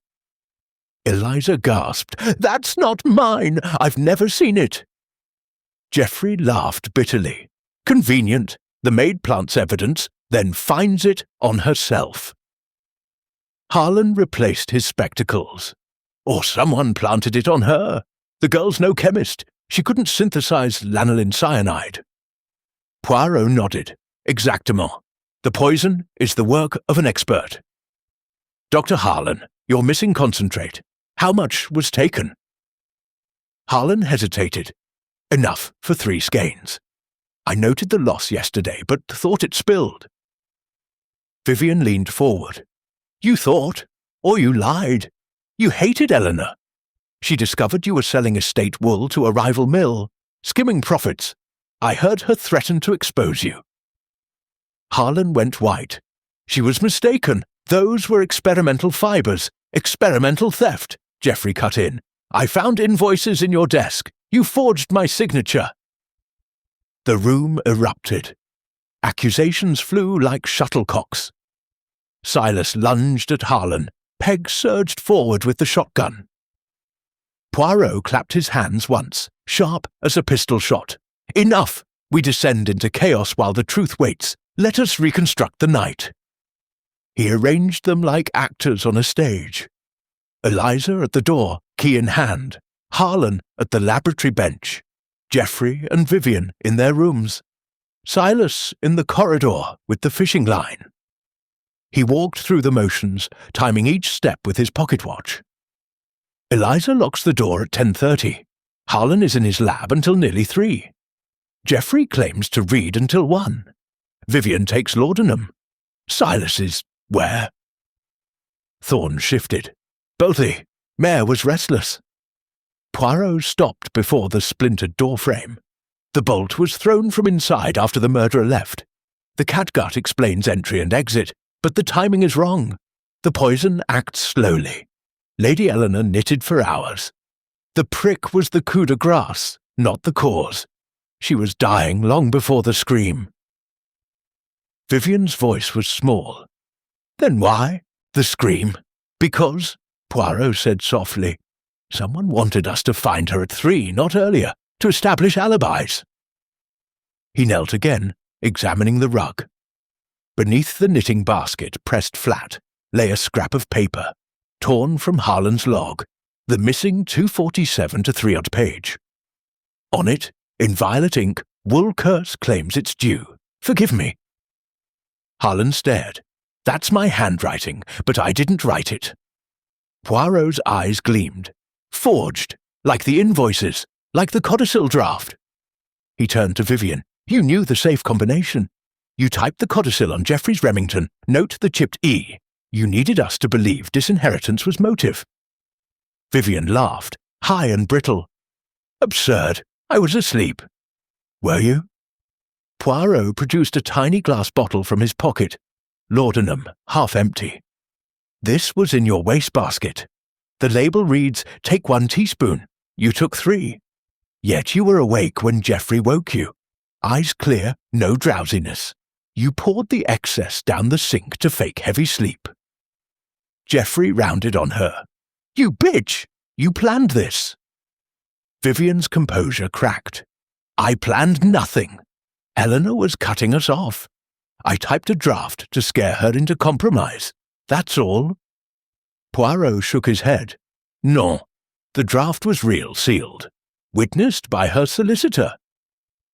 Eliza gasped. That's not mine. I've never seen it. Geoffrey laughed bitterly. Convenient. The maid plants evidence, then finds it on herself. Harlan replaced his spectacles. Or someone planted it on her. The girl's no chemist. She couldn't synthesize lanolin cyanide. Poirot nodded. Exactement. The poison is the work of an expert. Dr. Harlan, you're missing concentrate. How much was taken? Harlan hesitated. Enough for 3 skeins. I noted the loss yesterday, but thought it spilled. Vivian leaned forward. You thought, or you lied. You hated Eleanor. She discovered you were selling estate wool to a rival mill, skimming profits. I heard her threaten to expose you. Harlan went white. She was mistaken. Those were experimental fibres. Experimental theft, Geoffrey cut in. I found invoices in your desk. You forged my signature. The room erupted. Accusations flew like shuttlecocks. Silas lunged at Harlan. Peg surged forward with the shotgun. Poirot clapped his hands once, sharp as a pistol shot. Enough! We descend into chaos while the truth waits. Let us reconstruct the night. He arranged them like actors on a stage. Eliza at the door, key in hand. Harlan at the laboratory bench. Geoffrey and Vivian in their rooms. Silas in the corridor with the fishing line. He walked through the motions, timing each step with his pocket watch. Eliza locks the door at 10:30. Harlan is in his lab until nearly 3. Geoffrey claims to read until 1. Vivian takes laudanum. Silas is where? Thorne shifted. Bothie. Mare was restless. Poirot stopped before the splintered doorframe. The bolt was thrown from inside after the murderer left. The catgut explains entry and exit, but the timing is wrong. The poison acts slowly. Lady Eleanor knitted for hours. The prick was the coup de grace, not the cause. She was dying long before the scream. Vivian's voice was small. Then why? The scream? Because, Poirot said softly, someone wanted us to find her at 3, not earlier, to establish alibis. He knelt again, examining the rug. Beneath the knitting basket, pressed flat, lay a scrap of paper, torn from Harlan's log, the missing 247 to 3-odd page. On it, in violet ink, Wool Curse claims its due. Forgive me. Harlan stared. That's my handwriting, but I didn't write it. Poirot's eyes gleamed. Forged, like the invoices, like the codicil draft. He turned to Vivian. You knew the safe combination. You typed the codicil on Geoffrey's Remington, note the chipped E. You needed us to believe disinheritance was motive. Vivian laughed, high and brittle. Absurd. I was asleep. Were you? Poirot produced a tiny glass bottle from his pocket. Laudanum, half empty. This was in your wastebasket. The label reads, take 1 teaspoon. You took 3. Yet you were awake when Geoffrey woke you. Eyes clear, no drowsiness. You poured the excess down the sink to fake heavy sleep. Geoffrey rounded on her. You bitch! You planned this. Vivian's composure cracked. I planned nothing. Eleanor was cutting us off. I typed a draft to scare her into compromise. That's all. Poirot shook his head. No, the draft was real, sealed. Witnessed by her solicitor.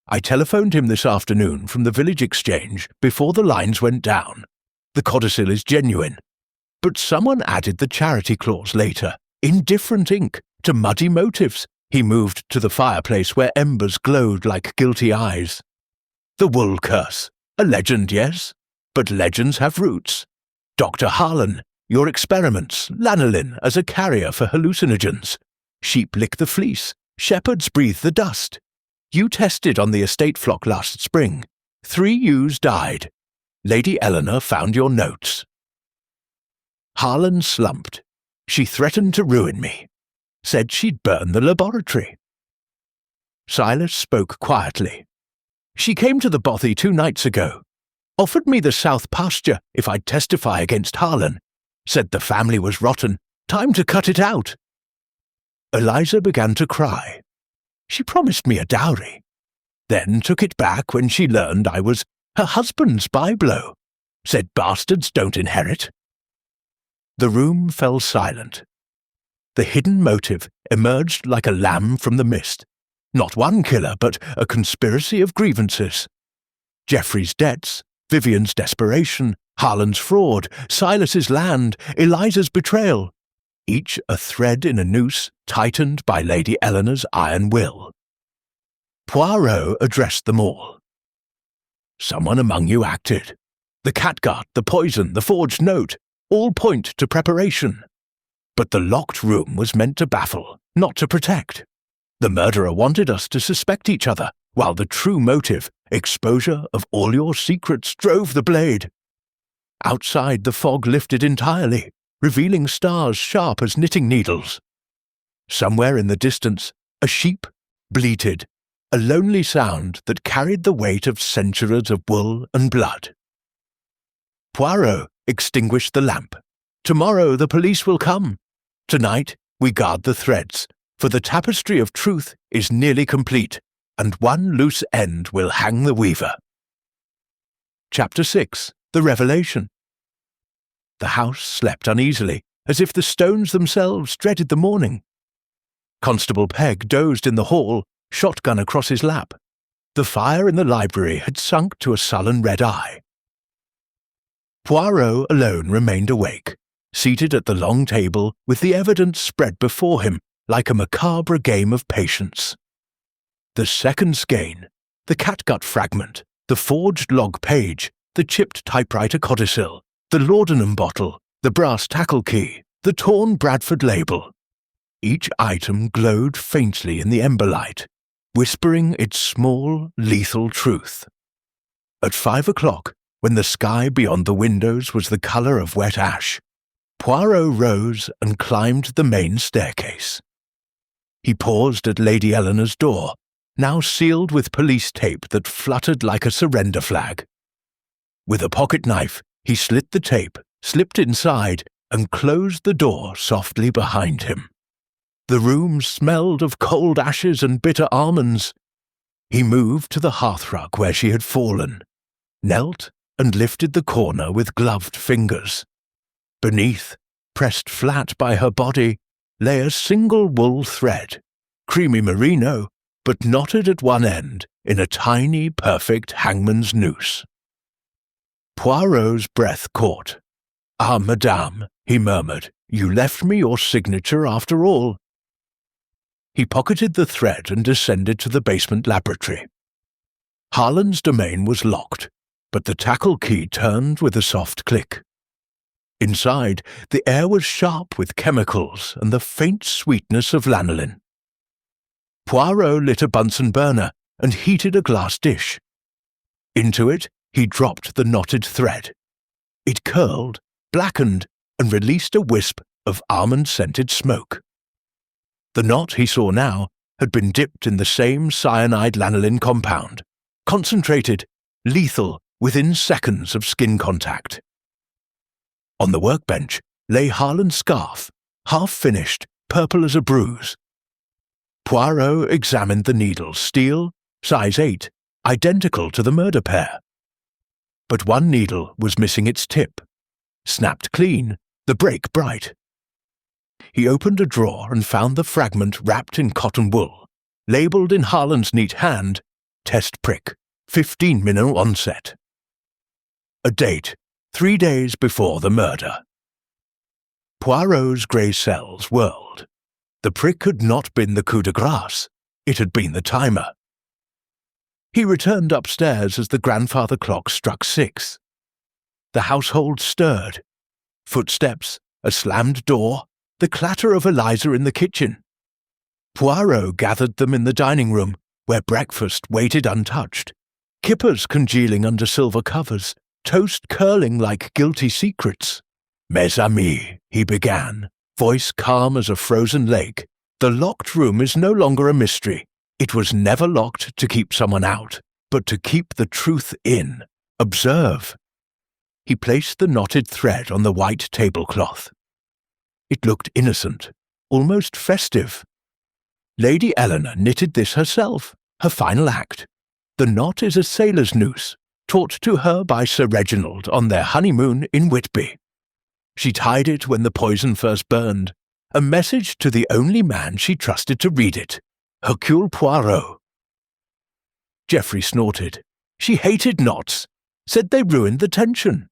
I telephoned him this afternoon from the village exchange before the lines went down. The codicil is genuine. But someone added the charity clause later, in different ink, to muddy motives. He moved to the fireplace where embers glowed like guilty eyes. The Wool Curse. A legend, yes, but legends have roots. Dr. Harlan, your experiments, lanolin as a carrier for hallucinogens. Sheep lick the fleece, shepherds breathe the dust. You tested on the estate flock last spring. 3 ewes died. Lady Eleanor found your notes. Harlan slumped. She threatened to ruin me. Said she'd burn the laboratory. Silas spoke quietly. She came to the bothy 2 nights ago. Offered me the south pasture if I'd testify against Harlan. Said the family was rotten. Time to cut it out. Eliza began to cry. She promised me a dowry. Then took it back when she learned I was her husband's byblow. Said bastards don't inherit. The room fell silent. The hidden motive emerged like a lamb from the mist. Not one killer, but a conspiracy of grievances. Geoffrey's debts, Vivian's desperation, Harlan's fraud, Silas's land, Eliza's betrayal. Each a thread in a noose tightened by Lady Eleanor's iron will. Poirot addressed them all. Someone among you acted. The catgut, the poison, the forged note, all point to preparation. But the locked room was meant to baffle, not to protect. The murderer wanted us to suspect each other, while the true motive, exposure of all your secrets, drove the blade. Outside, the fog lifted entirely, revealing stars sharp as knitting needles. Somewhere in the distance, a sheep bleated, a lonely sound that carried the weight of centuries of wool and blood. Poirot extinguished the lamp. Tomorrow the police will come. Tonight we guard the threads, for the tapestry of truth is nearly complete, and one loose end will hang the weaver. Chapter 6. The Revelation. The house slept uneasily, as if the stones themselves dreaded the morning. Constable Pegg dozed in the hall, shotgun across his lap. The fire in the library had sunk to a sullen red eye. Poirot alone remained awake, seated at the long table with the evidence spread before him like a macabre game of patience. The second skein, the catgut fragment, the forged log page, the chipped typewriter codicil, the laudanum bottle, the brass tackle key, the torn Bradford label. Each item glowed faintly in the ember light, whispering its small, lethal truth. At 5 o'clock, when the sky beyond the windows was the colour of wet ash, Poirot rose and climbed the main staircase. He paused at Lady Eleanor's door, now sealed with police tape that fluttered like a surrender flag. With a pocket knife, he slit the tape, slipped inside, and closed the door softly behind him. The room smelled of cold ashes and bitter almonds. He moved to the hearthrug where she had fallen, knelt and lifted the corner with gloved fingers. Beneath, pressed flat by her body, lay a single wool thread, creamy merino, but knotted at one end in a tiny, perfect hangman's noose. Poirot's breath caught. "Ah, madame," he murmured, "you left me your signature after all." He pocketed the thread and descended to the basement laboratory. Harlan's domain was locked, but the tackle key turned with a soft click. Inside, the air was sharp with chemicals and the faint sweetness of lanolin. Poirot lit a Bunsen burner and heated a glass dish. Into it, he dropped the knotted thread. It curled, blackened, and released a wisp of almond-scented smoke. The knot, he saw now, had been dipped in the same cyanide lanolin compound, concentrated, lethal, within seconds of skin contact. On the workbench lay Harlan's scarf, half-finished, purple as a bruise. Poirot examined the needle, steel, size 8, identical to the murder pair. But one needle was missing its tip, snapped clean, the break bright. He opened a drawer and found the fragment wrapped in cotton wool, labelled in Harlan's neat hand, test prick, 15-minute onset. A date, 3 days before the murder. Poirot's grey cells whirled. The prick had not been the coup de grace, it had been the timer. He returned upstairs as the grandfather clock struck 6. The household stirred. Footsteps, a slammed door, the clatter of Eliza in the kitchen. Poirot gathered them in the dining room, where breakfast waited untouched. Kippers congealing under silver covers, toast curling like guilty secrets. "Mes amis," he began, voice calm as a frozen lake. "The locked room is no longer a mystery. It was never locked to keep someone out, but to keep the truth in. Observe." He placed the knotted thread on the white tablecloth. It looked innocent, almost festive. Lady Eleanor knitted this herself, her final act. The knot is a sailor's noose, taught to her by Sir Reginald on their honeymoon in Whitby. She tied it when the poison first burned, a message to the only man she trusted to read it, Hercule Poirot. Geoffrey snorted. She hated knots, said they ruined the tension.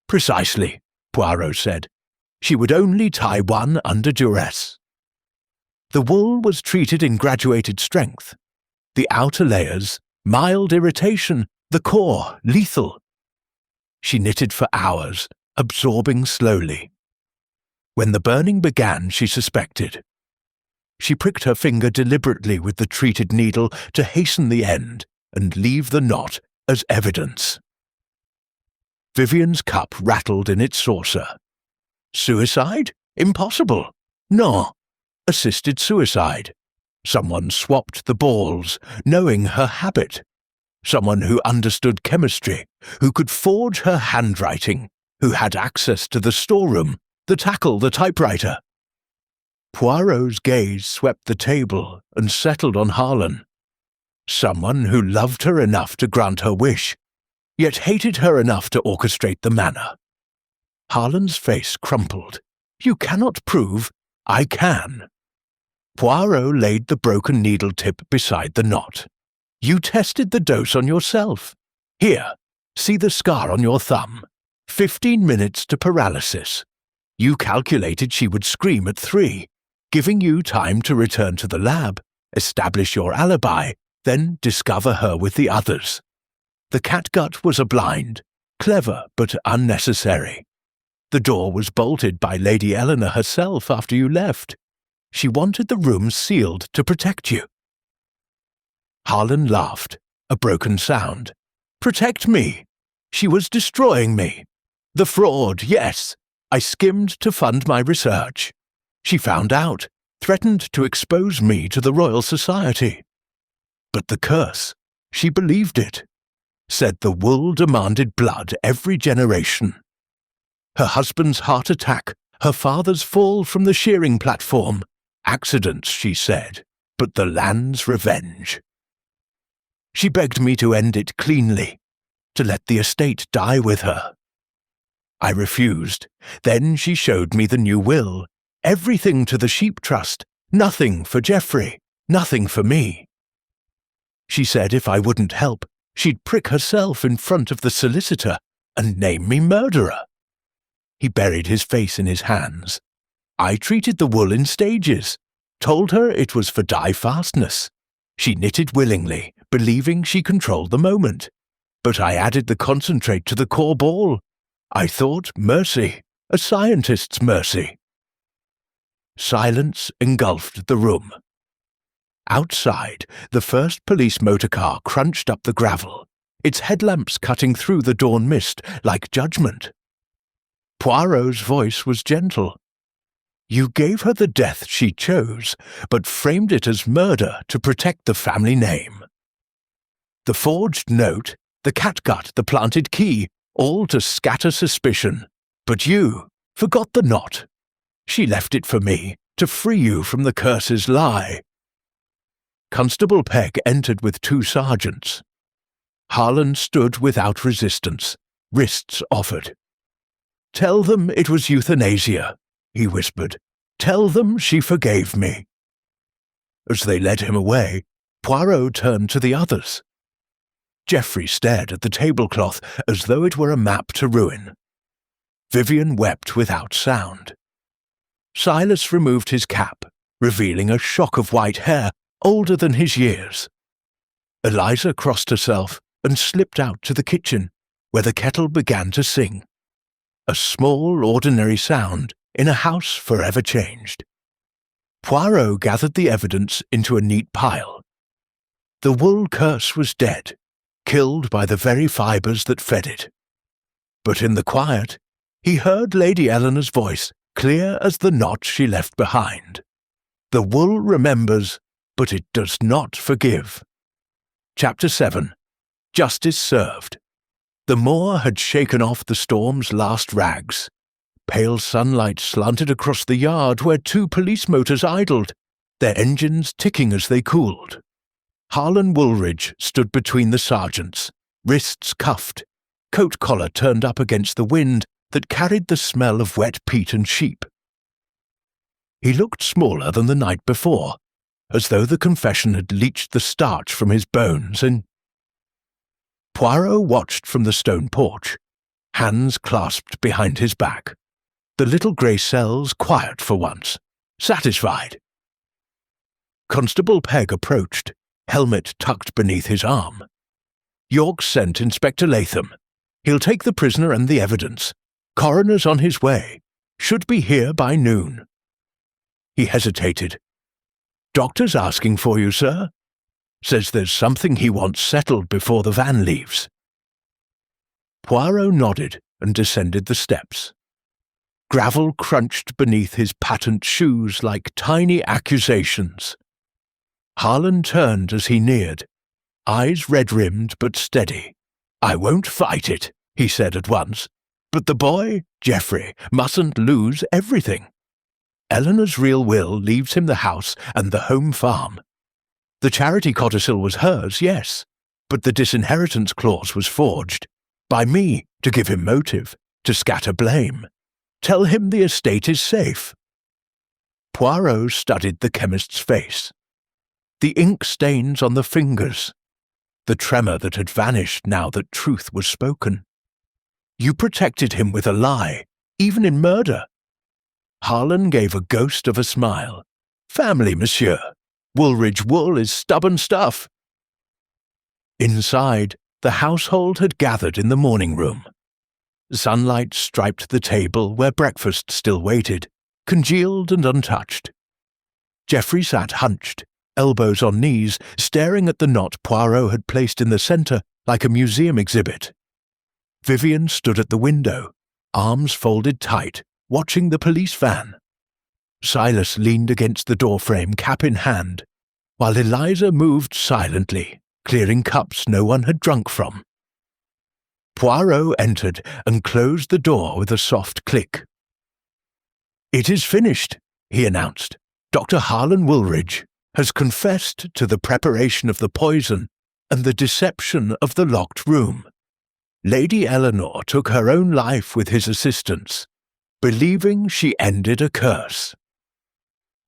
"Precisely," Poirot said. "She would only tie one under duress." The wool was treated in graduated strength. The outer layers, mild irritation, the core, lethal. She knitted for hours, absorbing slowly. When the burning began, she suspected. She pricked her finger deliberately with the treated needle to hasten the end and leave the knot as evidence. Vivian's cup rattled in its saucer. Suicide? Impossible. No. Assisted suicide. Someone swapped the balls, knowing her habit. Someone who understood chemistry, who could forge her handwriting, who had access to the storeroom, the tackle, the typewriter. Poirot's gaze swept the table and settled on Harlan. Someone who loved her enough to grant her wish, yet hated her enough to orchestrate the manner. Harlan's face crumpled. "You cannot prove—" "I can." Poirot laid the broken needle tip beside the knot. "You tested the dose on yourself. Here, see the scar on your thumb. 15 minutes to paralysis. You calculated she would scream at 3, giving you time to return to the lab, establish your alibi, then discover her with the others. The catgut was a blind, clever but unnecessary. The door was bolted by Lady Eleanor herself after you left. She wanted the room sealed to protect you." Harlan laughed, a broken sound. "Protect me? She was destroying me. The fraud, yes. I skimmed to fund my research. She found out, threatened to expose me to the Royal Society. But the curse, she believed it. Said the wool demanded blood every generation. Her husband's heart attack, her father's fall from the shearing platform. Accidents, she said, but the land's revenge. She begged me to end it cleanly, to let the estate die with her. I refused. Then she showed me the new will. Everything to the sheep trust, nothing for Geoffrey, nothing for me. She said if I wouldn't help, she'd prick herself in front of the solicitor and name me murderer. He buried his face in his hands. I treated the wool in stages, told her it was for dye fastness. She knitted willingly, believing she controlled the moment. But I added the concentrate to the core ball. I thought mercy, a scientist's mercy. Silence engulfed the room. Outside, the first police motor car crunched up the gravel, its headlamps cutting through the dawn mist like judgment. Poirot's voice was gentle. You gave her the death she chose, but framed it as murder to protect the family name. The forged note, the catgut, the planted key, all to scatter suspicion. But you forgot the knot. She left it for me, to free you from the curse's lie. Constable Pegg entered with 2 sergeants. Harlan stood without resistance, wrists offered. Tell them it was euthanasia, he whispered. Tell them she forgave me. As they led him away, Poirot turned to the others. Geoffrey stared at the tablecloth as though it were a map to ruin. Vivian wept without sound. Silas removed his cap, revealing a shock of white hair older than his years. Eliza crossed herself and slipped out to the kitchen, where the kettle began to sing. A small, ordinary sound in a house forever changed. Poirot gathered the evidence into a neat pile. The wool curse was dead, killed by the very fibres that fed it. But in the quiet, he heard Lady Eleanor's voice, clear as the knot she left behind. The wool remembers, but it does not forgive. Chapter 7. Justice Served. The moor had shaken off the storm's last rags. Pale sunlight slanted across the yard where 2 police motors idled, their engines ticking as they cooled. Harlan Woolridge stood between the sergeants, wrists cuffed, coat collar turned up against the wind that carried the smell of wet peat and sheep. He looked smaller than the night before, as though the confession had leached the starch from his bones, and Poirot watched from the stone porch, hands clasped behind his back, the little grey cells quiet for once, satisfied. Constable Pegg approached, helmet tucked beneath his arm. "York sent Inspector Latham. He'll take the prisoner and the evidence. Coroner's on his way. Should be here by noon." He hesitated. "Doctor's asking for you, sir. Says there's something he wants settled before the van leaves." Poirot nodded and descended the steps. Gravel crunched beneath his patent shoes like tiny accusations. Harlan turned as he neared, eyes red-rimmed but steady. "I won't fight it," he said at once, "but the boy, Geoffrey, mustn't lose everything. Eleanor's real will leaves him the house and the home farm. The charity codicil was hers, yes, but the disinheritance clause was forged. By me, to give him motive, to scatter blame. Tell him the estate is safe." Poirot studied the chemist's face. The ink stains on the fingers, the tremor that had vanished now that truth was spoken. "You protected him with a lie, even in murder." Harlan gave a ghost of a smile. "Family, monsieur. Woolridge wool is stubborn stuff." Inside, the household had gathered in the morning room. Sunlight striped the table where breakfast still waited, congealed and untouched. Geoffrey sat hunched, elbows on knees, staring at the knot Poirot had placed in the centre like a museum exhibit. Vivian stood at the window, arms folded tight, watching the police van. Silas leaned against the doorframe, cap in hand, while Eliza moved silently, clearing cups no one had drunk from. Poirot entered and closed the door with a soft click. "It is finished," he announced. "Dr. Harlan Woolridge has confessed to the preparation of the poison and the deception of the locked room. Lady Eleanor took her own life with his assistance, believing she ended a curse.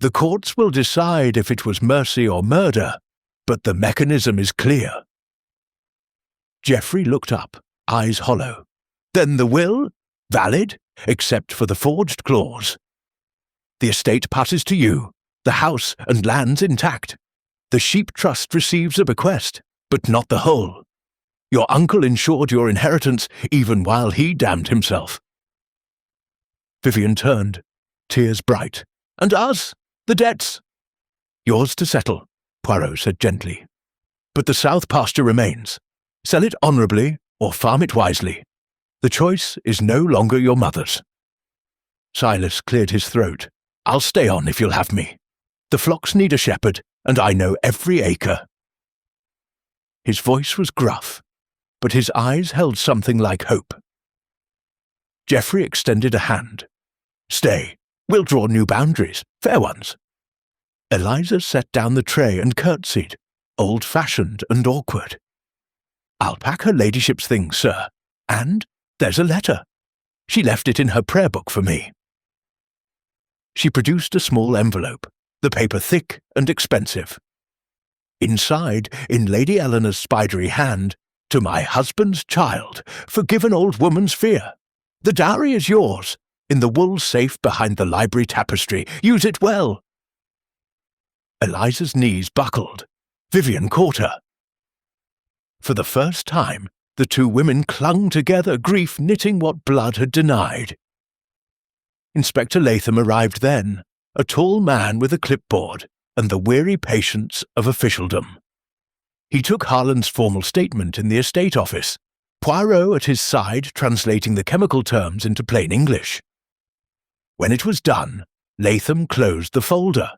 The courts will decide if it was mercy or murder, but the mechanism is clear." Geoffrey looked up, eyes hollow. "Then the will? Valid, except for the forged clause. The estate passes to you, the house and lands intact. The sheep trust receives a bequest, but not the whole. Your uncle ensured your inheritance even while he damned himself." Vivian turned, tears bright. "And us? The debts?" "Yours to settle," Poirot said gently. "But the south pasture remains. Sell it honourably or farm it wisely. The choice is no longer your mother's." Silas cleared his throat. "I'll stay on if you'll have me. The flocks need a shepherd, and I know every acre." His voice was gruff, but his eyes held something like hope. Geoffrey extended a hand. "Stay. We'll draw new boundaries, fair ones." Eliza set down the tray and curtsied, old-fashioned and awkward. "I'll pack her ladyship's things, sir. And there's a letter. She left it in her prayer book for me." She produced a small envelope, the paper thick and expensive. Inside, in Lady Eleanor's spidery hand, "To my husband's child, forgive an old woman's fear. The dowry is yours, in the wool safe behind the library tapestry. Use it well." Eliza's knees buckled. Vivian caught her. For the first time, the two women clung together, grief knitting what blood had denied. Inspector Latham arrived then, a tall man with a clipboard and the weary patience of officialdom. He took Harlan's formal statement in the estate office, Poirot at his side translating the chemical terms into plain English. When it was done, Latham closed the folder.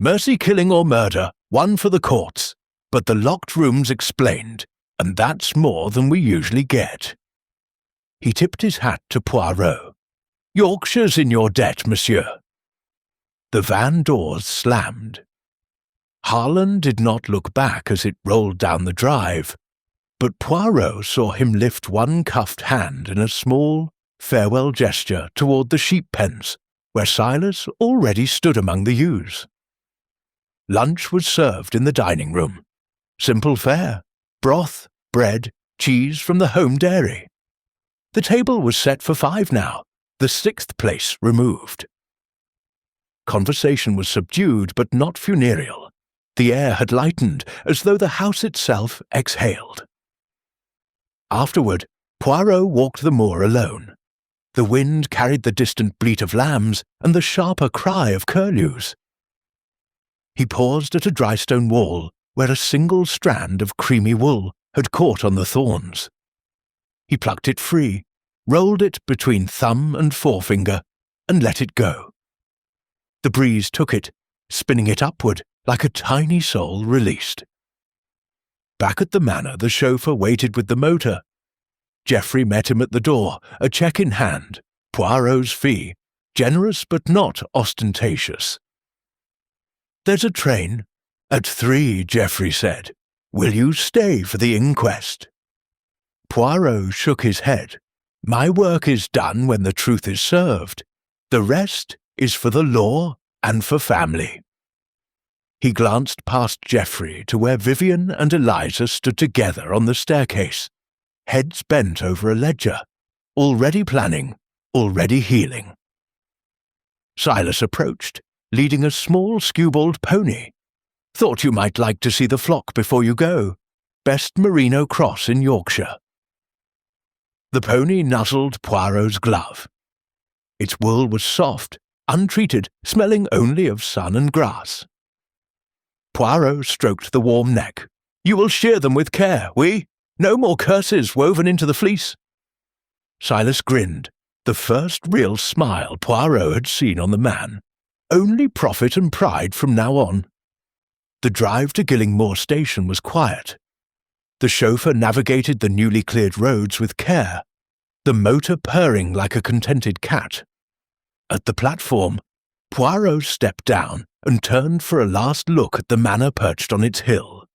"Mercy killing or murder, one for the courts, but the locked rooms explained, and that's more than we usually get." He tipped his hat to Poirot. "Yorkshire's in your debt, monsieur." The van doors slammed. Harlan did not look back as it rolled down the drive, but Poirot saw him lift one cuffed hand in a small, farewell gesture toward the sheep pens, where Silas already stood among the ewes. Lunch was served in the dining room. Simple fare: broth, bread, cheese from the home dairy. The table was set for 5 now, the 6th place removed. Conversation was subdued but not funereal. The air had lightened, as though the house itself exhaled. Afterward, Poirot walked the moor alone. The wind carried the distant bleat of lambs and the sharper cry of curlews. He paused at a dry stone wall where a single strand of creamy wool had caught on the thorns. He plucked it free, rolled it between thumb and forefinger, and let it go. The breeze took it, spinning it upward like a tiny soul released. Back at the manor, the chauffeur waited with the motor. Geoffrey met him at the door, a cheque in hand, Poirot's fee, generous but not ostentatious. "There's a train. At 3, Geoffrey said. Will you stay for the inquest?" Poirot shook his head. "My work is done when the truth is served. The rest is for the law and for family." He glanced past Geoffrey to where Vivian and Eliza stood together on the staircase, heads bent over a ledger, already planning, already healing. Silas approached, leading a small skewbald pony. "Thought you might like to see the flock before you go. Best merino cross in Yorkshire." The pony nuzzled Poirot's glove. Its wool was soft, untreated, smelling only of sun and grass. Poirot stroked the warm neck. "You will shear them with care, oui? No more curses woven into the fleece." Silas grinned, the first real smile Poirot had seen on the man. Only profit and pride from now on. The drive to Gillingmoor station was quiet. The chauffeur navigated the newly cleared roads with care, the motor purring like a contented cat. At the platform, Poirot stepped down and turned for a last look at the manor perched on its hill.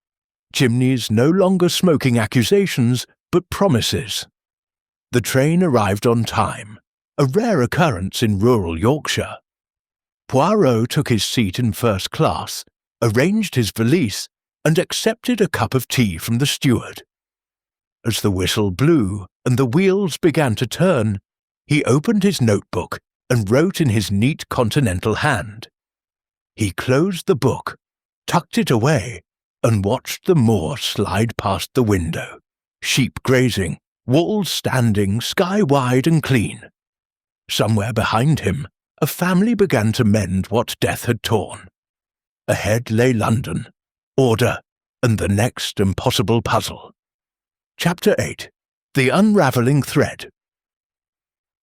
Chimneys no longer smoking accusations, but promises. The train arrived on time, a rare occurrence in rural Yorkshire. Poirot took his seat in first class, arranged his valise, and accepted a cup of tea from the steward. As the whistle blew and the wheels began to turn, he opened his notebook and wrote in his neat continental hand. He closed the book, tucked it away, and watched the moor slide past the window, sheep grazing, walls standing sky-wide and clean. Somewhere behind him, a family began to mend what death had torn. Ahead lay London, order, and the next impossible puzzle. Chapter 8. The Unravelling Thread.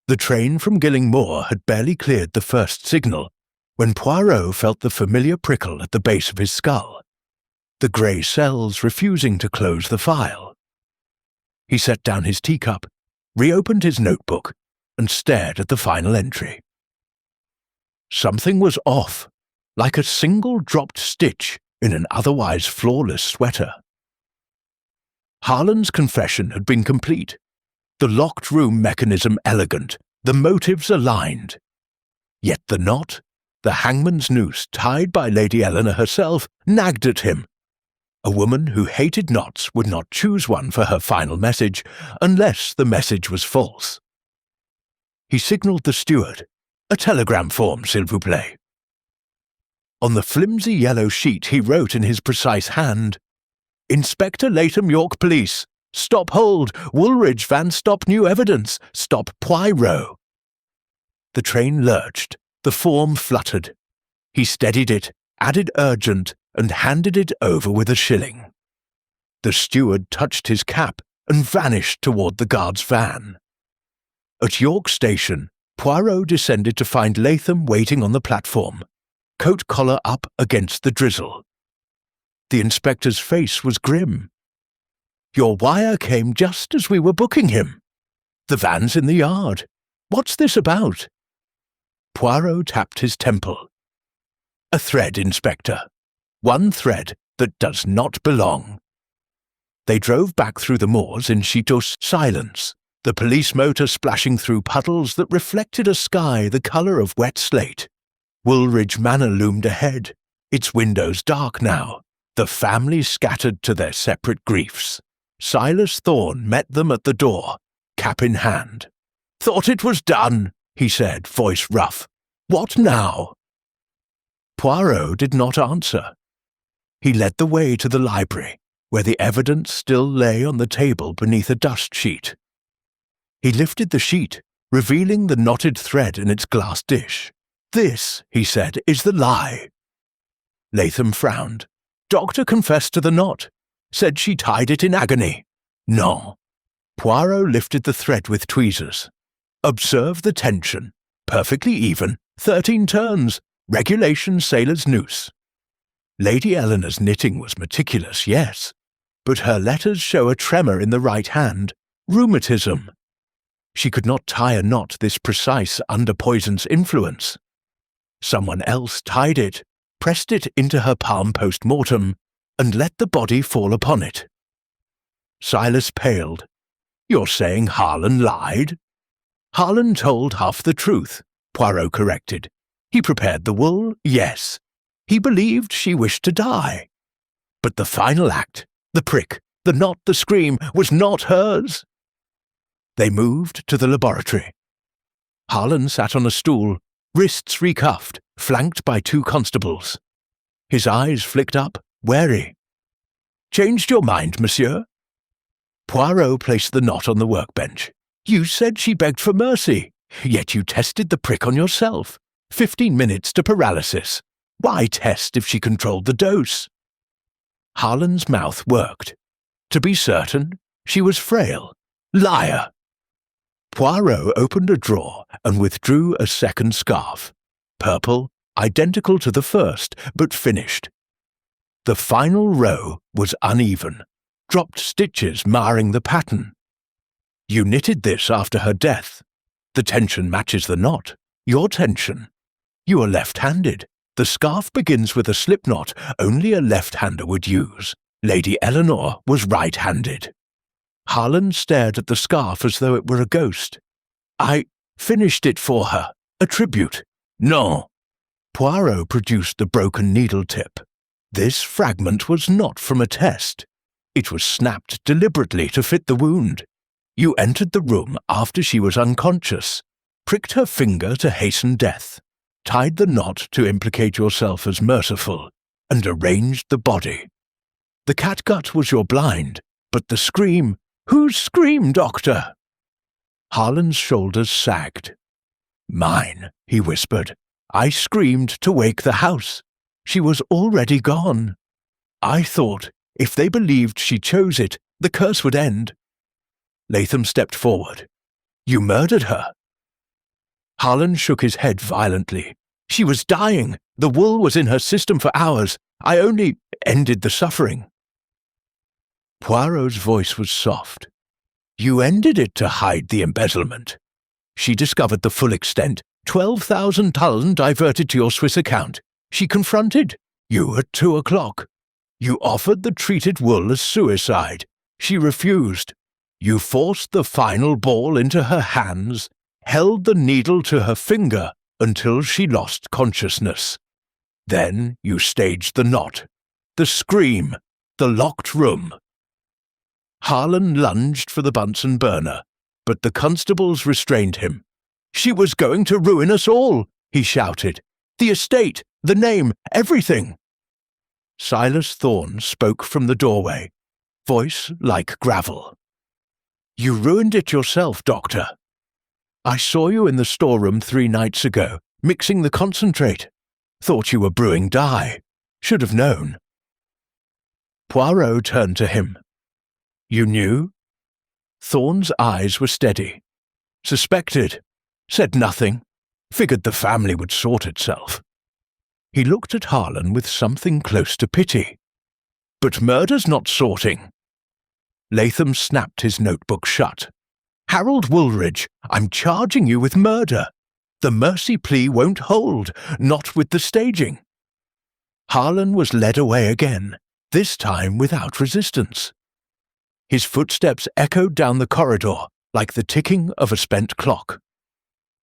The train from Gillingmoor had barely cleared the first signal when Poirot felt the familiar prickle at the base of his skull, the grey cells refusing to close the file. He set down his teacup, reopened his notebook, and stared at the final entry. Something was off, like a single dropped stitch in an otherwise flawless sweater. Harlan's confession had been complete, the locked room mechanism elegant, the motives aligned. Yet the knot, the hangman's noose tied by Lady Eleanor herself, nagged at him. A woman who hated knots would not choose one for her final message unless the message was false. He signalled the steward. "A telegram form, s'il vous plaît." On the flimsy yellow sheet he wrote in his precise hand, "Inspector Latham, York Police. Stop hold. Woolridge van stop new evidence. Stop Poirot." The train lurched, The form fluttered. He steadied it, added urgent, and handed it over with a shilling. The steward touched his cap and vanished toward the guard's van. At York Station, Poirot descended to find Latham waiting on the platform, coat collar up against the drizzle. The inspector's face was grim. "Your wire came just as we were booking him. The van's in the yard. What's this about?" Poirot tapped his temple. "A thread, Inspector. One thread that does not belong." They drove back through the moors in sheetless silence, the police motor splashing through puddles that reflected a sky the colour of wet slate. Woolridge Manor loomed ahead, its windows dark now, the family scattered to their separate griefs. Silas Thorne met them at the door, cap in hand. "Thought it was done," he said, voice rough. "What now?" Poirot did not answer. He led the way to the library, where the evidence still lay on the table beneath a dust sheet. He lifted the sheet, revealing the knotted thread in its glass dish. "This," he said, "is the lie." Latham frowned. "Doctor confessed to the knot. Said she tied it in agony." "No." Poirot lifted the thread with tweezers. "Observe the tension. Perfectly even. 13 turns. Regulation sailor's noose." Lady Eleanor's knitting was meticulous, yes, but her letters show a tremor in the right hand. Rheumatism. She could not tie a knot this precise under poison's influence. Someone else tied it, pressed it into her palm post-mortem, and let the body fall upon it. Silas paled. "You're saying Harlan lied?" "Harlan told half the truth," Poirot corrected. "He prepared the wool, yes. He believed she wished to die. But the final act, the prick, the knot, the scream, was not hers." They moved to the laboratory. Harlan sat on a stool, wrists recuffed, flanked by 2 constables. His eyes flicked up, wary. "Changed your mind, monsieur?" Poirot placed the knot on the workbench. "You said she begged for mercy, yet you tested the prick on yourself. 15 minutes to paralysis. Why test if she controlled the dose?" Harlan's mouth worked. To be certain, she was frail. Liar! Poirot opened a drawer and withdrew a second scarf. Purple, identical to the first, but finished. The final row was uneven, dropped stitches marring the pattern. "You knitted this after her death. The tension matches the knot. Your tension. You are left-handed. The scarf begins with a slip knot only a left-hander would use. Lady Eleanor was right-handed." Harlan stared at the scarf as though it were a ghost. "I finished it for her. A tribute." "No." Poirot produced the broken needle tip. This fragment was not from a test. It was snapped deliberately to fit the wound. You entered the room after she was unconscious, pricked her finger to hasten death, tied the knot to implicate yourself as merciful, and arranged the body. The catgut was your blind, but the scream— "Whose scream, Doctor?" Harlan's shoulders sagged. "Mine," he whispered. "I screamed to wake the house. She was already gone. I thought, if they believed she chose it, the curse would end." Latham stepped forward. "You murdered her." Harlan shook his head violently. "She was dying. The wool was in her system for hours. I only ended the suffering." Poirot's voice was soft. "You ended it to hide the embezzlement. She discovered the full extent, 12,000 thalers diverted to your Swiss account. She confronted you at 2 o'clock. You offered the treated wool as suicide. She refused. You forced the final ball into her hands, held the needle to her finger until she lost consciousness. Then you staged the knot, the scream, the locked room." Harlan lunged for the Bunsen burner, but the constables restrained him. "She was going to ruin us all," he shouted. "The estate, the name, everything." Silas Thorne spoke from the doorway, voice like gravel. "You ruined it yourself, Doctor. I saw you in the storeroom 3 nights ago, Mixing the concentrate. Thought you were brewing dye. Should have known. Poirot turned to him. You knew? Thorne's eyes were steady. Suspected. Said nothing. Figured the family would sort itself. He looked at Harlan with something close to pity. But murder's not sorting. Latham snapped his notebook shut. Harold Woolridge, I'm charging you with murder. The mercy plea won't hold, not with the staging. Harlan was led away again, this time without resistance. His footsteps echoed down the corridor like the ticking of a spent clock.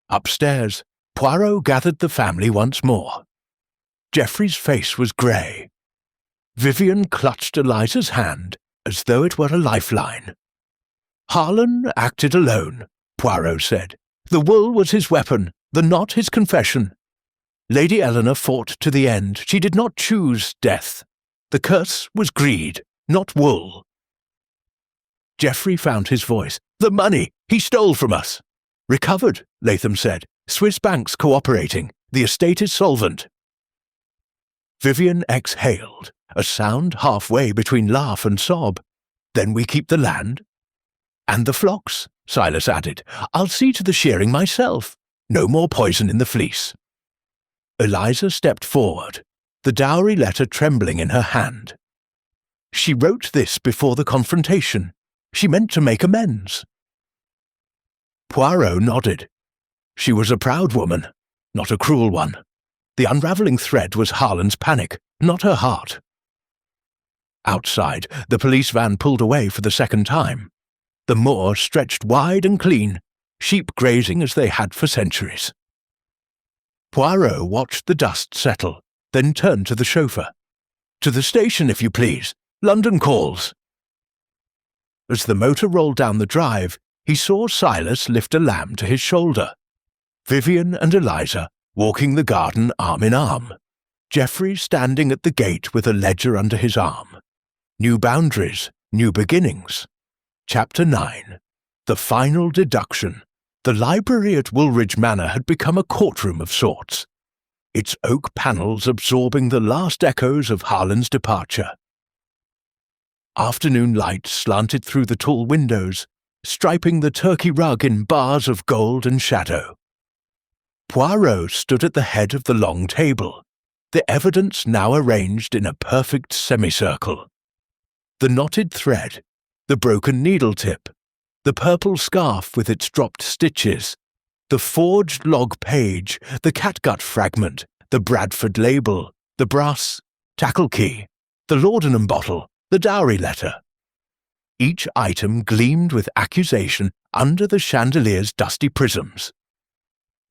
Upstairs, Poirot gathered the family once more. Geoffrey's face was grey. Vivian clutched Eliza's hand as though it were a lifeline. Harlan acted alone, Poirot said. The wool was his weapon, the knot his confession. Lady Eleanor fought to the end. She did not choose death. The curse was greed, not wool. Geoffrey found his voice. The money! He stole from us! Recovered, Latham said. Swiss banks cooperating. The estate is solvent. Vivian exhaled, a sound halfway between laugh and sob. Then we keep the land? And the flocks, Silas added. I'll see to the shearing myself. No more poison in the fleece. Eliza stepped forward, the dowry letter trembling in her hand. She wrote this before the confrontation. She meant to make amends. Poirot nodded. She was a proud woman, not a cruel one. The unravelling thread was Harlan's panic, not her heart. Outside, the police van pulled away for the second time. The moor stretched wide and clean, sheep grazing as they had for centuries. Poirot watched the dust settle, then turned to the chauffeur. To the station, if you please. London calls. As the motor rolled down the drive, he saw Silas lift a lamb to his shoulder. Vivian and Eliza walking the garden arm in arm. Geoffrey standing at the gate with a ledger under his arm. New boundaries, new beginnings. Chapter 9. The final deduction. The library at Woolridge Manor had become a courtroom of sorts, its oak panels absorbing the last echoes of Harlan's departure. Afternoon light slanted through the tall windows, striping the turkey rug in bars of gold and shadow. Poirot stood at the head of the long table, the evidence now arranged in a perfect semicircle. The knotted thread, the broken needle tip, the purple scarf with its dropped stitches, the forged log page, the catgut fragment, the Bradford label, the brass tackle key, the laudanum bottle, the dowry letter. Each item gleamed with accusation under the chandelier's dusty prisms.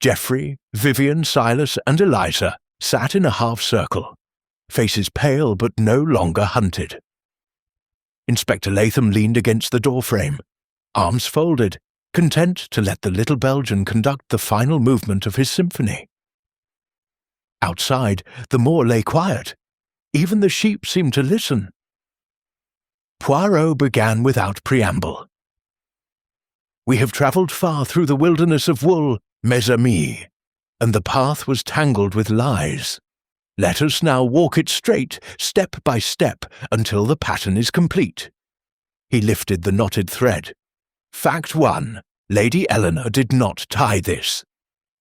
Geoffrey, Vivian, Silas, and Eliza sat in a half-circle, faces pale but no longer hunted. Inspector Latham leaned against the doorframe, arms folded, content to let the little Belgian conduct the final movement of his symphony. Outside, the moor lay quiet. Even the sheep seemed to listen. Poirot began without preamble. We have travelled far through the wilderness of wool, mes amis, and the path was tangled with lies. Let us now walk it straight, step by step, until the pattern is complete. He lifted the knotted thread. Fact 1. Lady Eleanor did not tie this.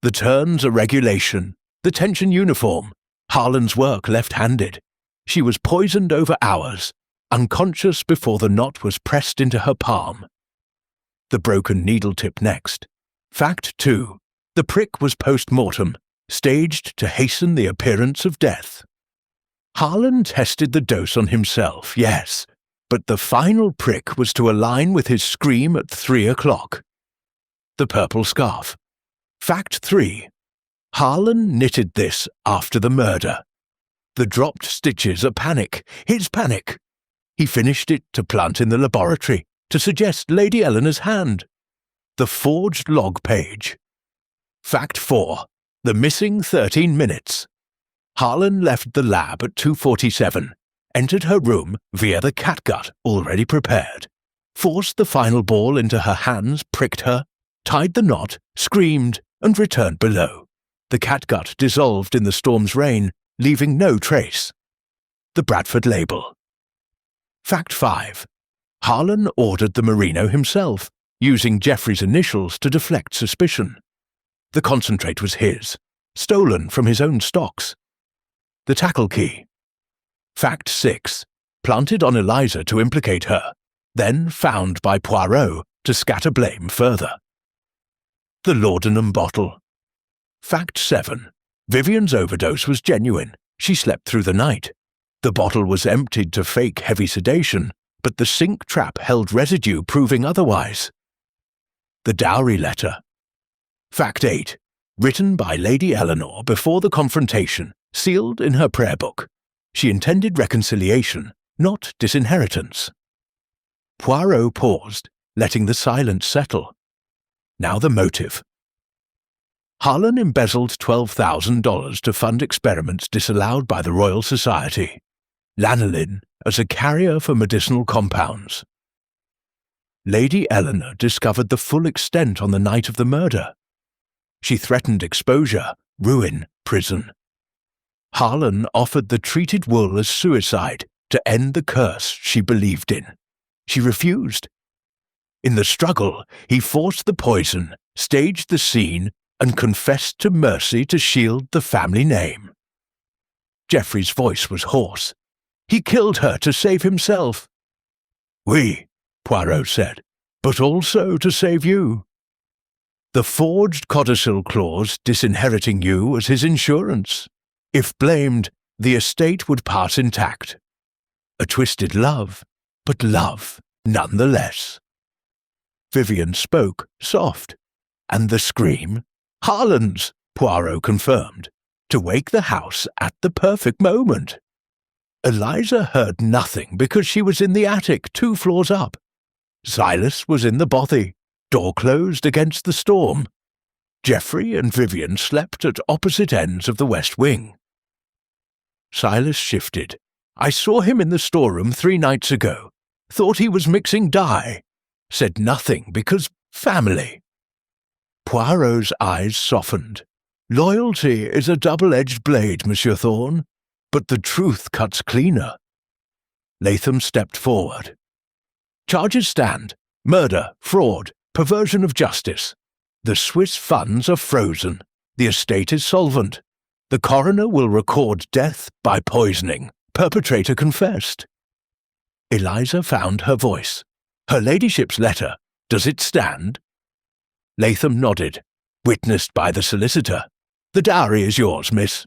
The turns are regulation, the tension uniform, Harlan's work left-handed. She was poisoned over hours, unconscious before the knot was pressed into her palm. The broken needle tip next. Fact 2. The prick was post-mortem, staged to hasten the appearance of death. Harlan tested the dose on himself, yes, but the final prick was to align with his scream at 3 o'clock. The purple scarf. Fact 3. Harlan knitted this after the murder. The dropped stitches are panic, his panic. He finished it to plant in the laboratory, to suggest Lady Eleanor's hand. The forged log page. Fact 4. The missing 13 minutes. Harlan left the lab at 2:47, entered her room via the catgut already prepared, forced the final ball into her hands, pricked her, tied the knot, screamed, and returned below. The catgut dissolved in the storm's rain, leaving no trace. The Bradford label. Fact 5. Harlan ordered the merino himself, using Geoffrey's initials to deflect suspicion. The concentrate was his, stolen from his own stocks. The tackle key. Fact 6. Planted on Eliza to implicate her, then found by Poirot to scatter blame further. The laudanum bottle. Fact 7. Vivian's overdose was genuine. She slept through the night. The bottle was emptied to fake heavy sedation, but the sink trap held residue proving otherwise. The dowry letter. Fact 8. Written by Lady Eleanor before the confrontation, sealed in her prayer book. She intended reconciliation, not disinheritance. Poirot paused, letting the silence settle. Now the motive. Harlan embezzled $12,000 to fund experiments disallowed by the Royal Society. Lanolin as a carrier for medicinal compounds. Lady Eleanor discovered the full extent on the night of the murder. She threatened exposure, ruin, prison. Harlan offered the treated wool as suicide to end the curse she believed in. She refused. In the struggle, he forced the poison, staged the scene, and confessed to mercy to shield the family name. Geoffrey's voice was hoarse. He killed her to save himself. Oui, Poirot said, but also to save you. The forged codicil clause disinheriting you was his insurance. If blamed, the estate would pass intact. A twisted love, but love nonetheless. Vivian spoke, soft. And the scream? Harlan's, Poirot confirmed, to wake the house at the perfect moment. Eliza heard nothing because she was in the attic 2 floors up. Silas was in the bothy, door closed against the storm. Geoffrey and Vivian slept at opposite ends of the west wing. Silas shifted. I saw him in the storeroom 3 nights ago. Thought he was mixing dye. Said nothing because family. Poirot's eyes softened. Loyalty is a double-edged blade, Monsieur Thorne, but the truth cuts cleaner. Latham stepped forward. Charges stand. Murder, fraud, perversion of justice. The Swiss funds are frozen. The estate is solvent. The coroner will record death by poisoning. Perpetrator confessed. Eliza found her voice. Her ladyship's letter. Does it stand? Latham nodded. Witnessed by the solicitor. The dowry is yours, miss.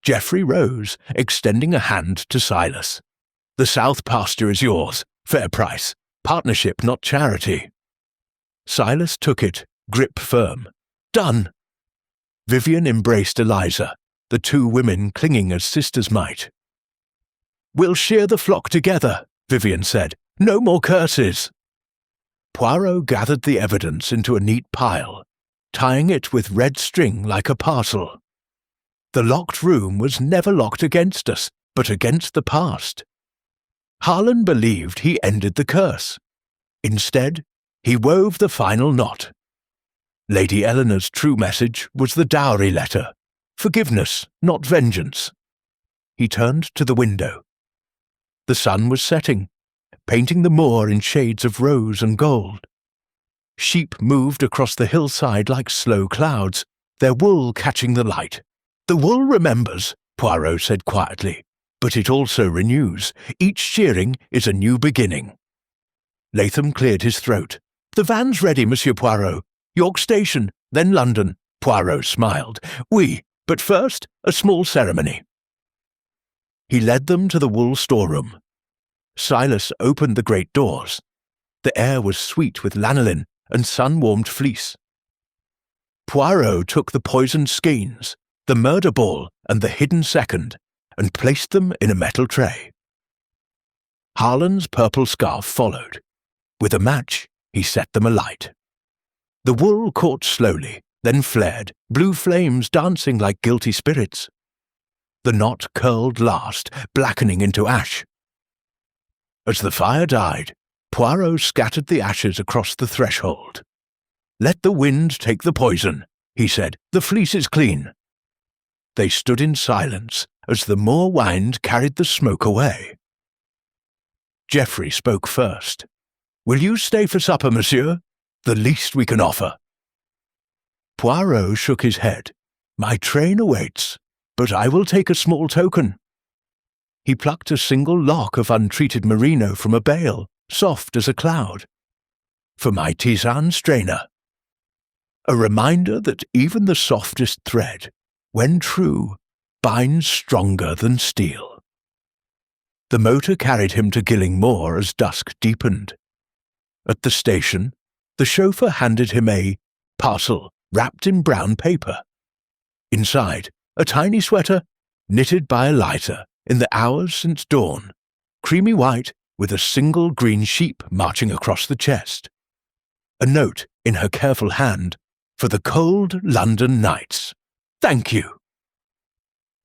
Geoffrey rose, extending a hand to Silas. The south pasture is yours. Fair price. Partnership, not charity. Silas took it, grip firm. Done. Vivian embraced Eliza, the 2 women clinging as sisters might. We'll shear the flock together, Vivian said. No more curses. Poirot gathered the evidence into a neat pile, tying it with red string like a parcel. The locked room was never locked against us, but against the past. Harlan believed he ended the curse. Instead, he wove the final knot. Lady Eleanor's true message was the dowry letter. Forgiveness, not vengeance. He turned to the window. The sun was setting, painting the moor in shades of rose and gold. Sheep moved across the hillside like slow clouds, their wool catching the light. The wool remembers, Poirot said quietly, but it also renews. Each shearing is a new beginning. Latham cleared his throat. The van's ready, Monsieur Poirot. York Station, then London. Poirot smiled. Oui, but first, a small ceremony. He led them to the wool storeroom. Silas opened the great doors. The air was sweet with lanolin and sun-warmed fleece. Poirot took the poisoned skeins, the murder ball and the hidden second, and placed them in a metal tray. Harlan's purple scarf followed. With a match, he set them alight. The wool caught slowly, then flared, blue flames dancing like guilty spirits. The knot curled last, blackening into ash. As the fire died, Poirot scattered the ashes across the threshold. Let the wind take the poison. he said. "The fleece is clean." They stood in silence as the moor wind carried the smoke away. Geoffrey spoke first. "Will you stay for supper, monsieur? The least we can offer." Poirot shook his head. "My train awaits, but I will take a small token." He plucked a single lock of untreated merino from a bale, soft as a cloud. "For my tisane strainer." A reminder that even the softest thread, when true, binds stronger than steel. The motor carried him to Gilling Moor as dusk deepened. At the station, the chauffeur handed him a parcel wrapped in brown paper. Inside, a tiny sweater, knitted by Eliza in the hours since dawn, creamy white with a single green sheep marching across the chest. A note in her careful hand, "For the cold London nights. Thank you."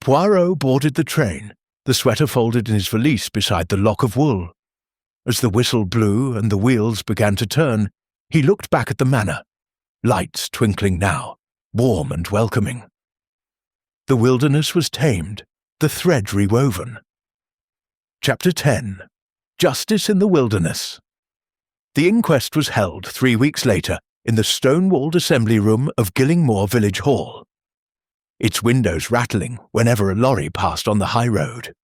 Poirot boarded the train, the sweater folded in his valise beside the lock of wool. As the whistle blew and the wheels began to turn, he looked back at the manor, lights twinkling now, warm and welcoming. The wilderness was tamed, the thread rewoven. Chapter 10. Justice in the Wilderness. The inquest was held 3 weeks later in the stone-walled assembly room of Gilling Moor Village Hall, its windows rattling whenever a lorry passed on the high road.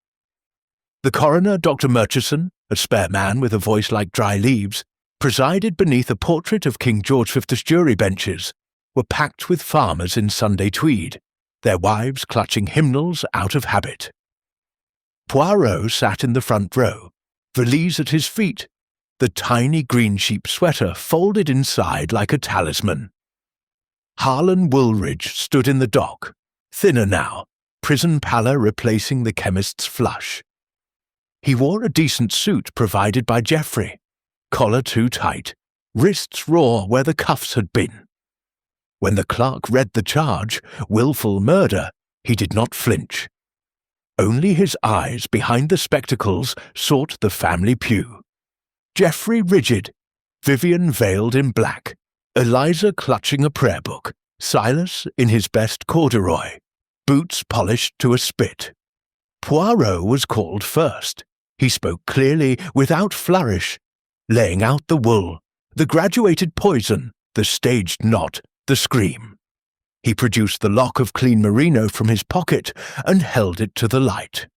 The coroner, Dr. Murchison, a spare man with a voice like dry leaves, presided beneath a portrait of King George V's jury benches, were packed with farmers in Sunday tweed, their wives clutching hymnals out of habit. Poirot sat in the front row, valise at his feet, the tiny green sheep sweater folded inside like a talisman. Harlan Woolridge stood in the dock, thinner now, prison pallor replacing the chemist's flush. He wore a decent suit provided by Geoffrey, collar too tight, wrists raw where the cuffs had been. When the clerk read the charge, willful murder, he did not flinch. Only his eyes behind the spectacles sought the family pew. Geoffrey rigid, Vivian veiled in black, Eliza clutching a prayer book, Silas in his best corduroy, boots polished to a spit. Poirot was called first. He spoke clearly, without flourish, laying out the wool, the graduated poison, the staged knot, the scream. He produced the lock of clean merino from his pocket and held it to the light.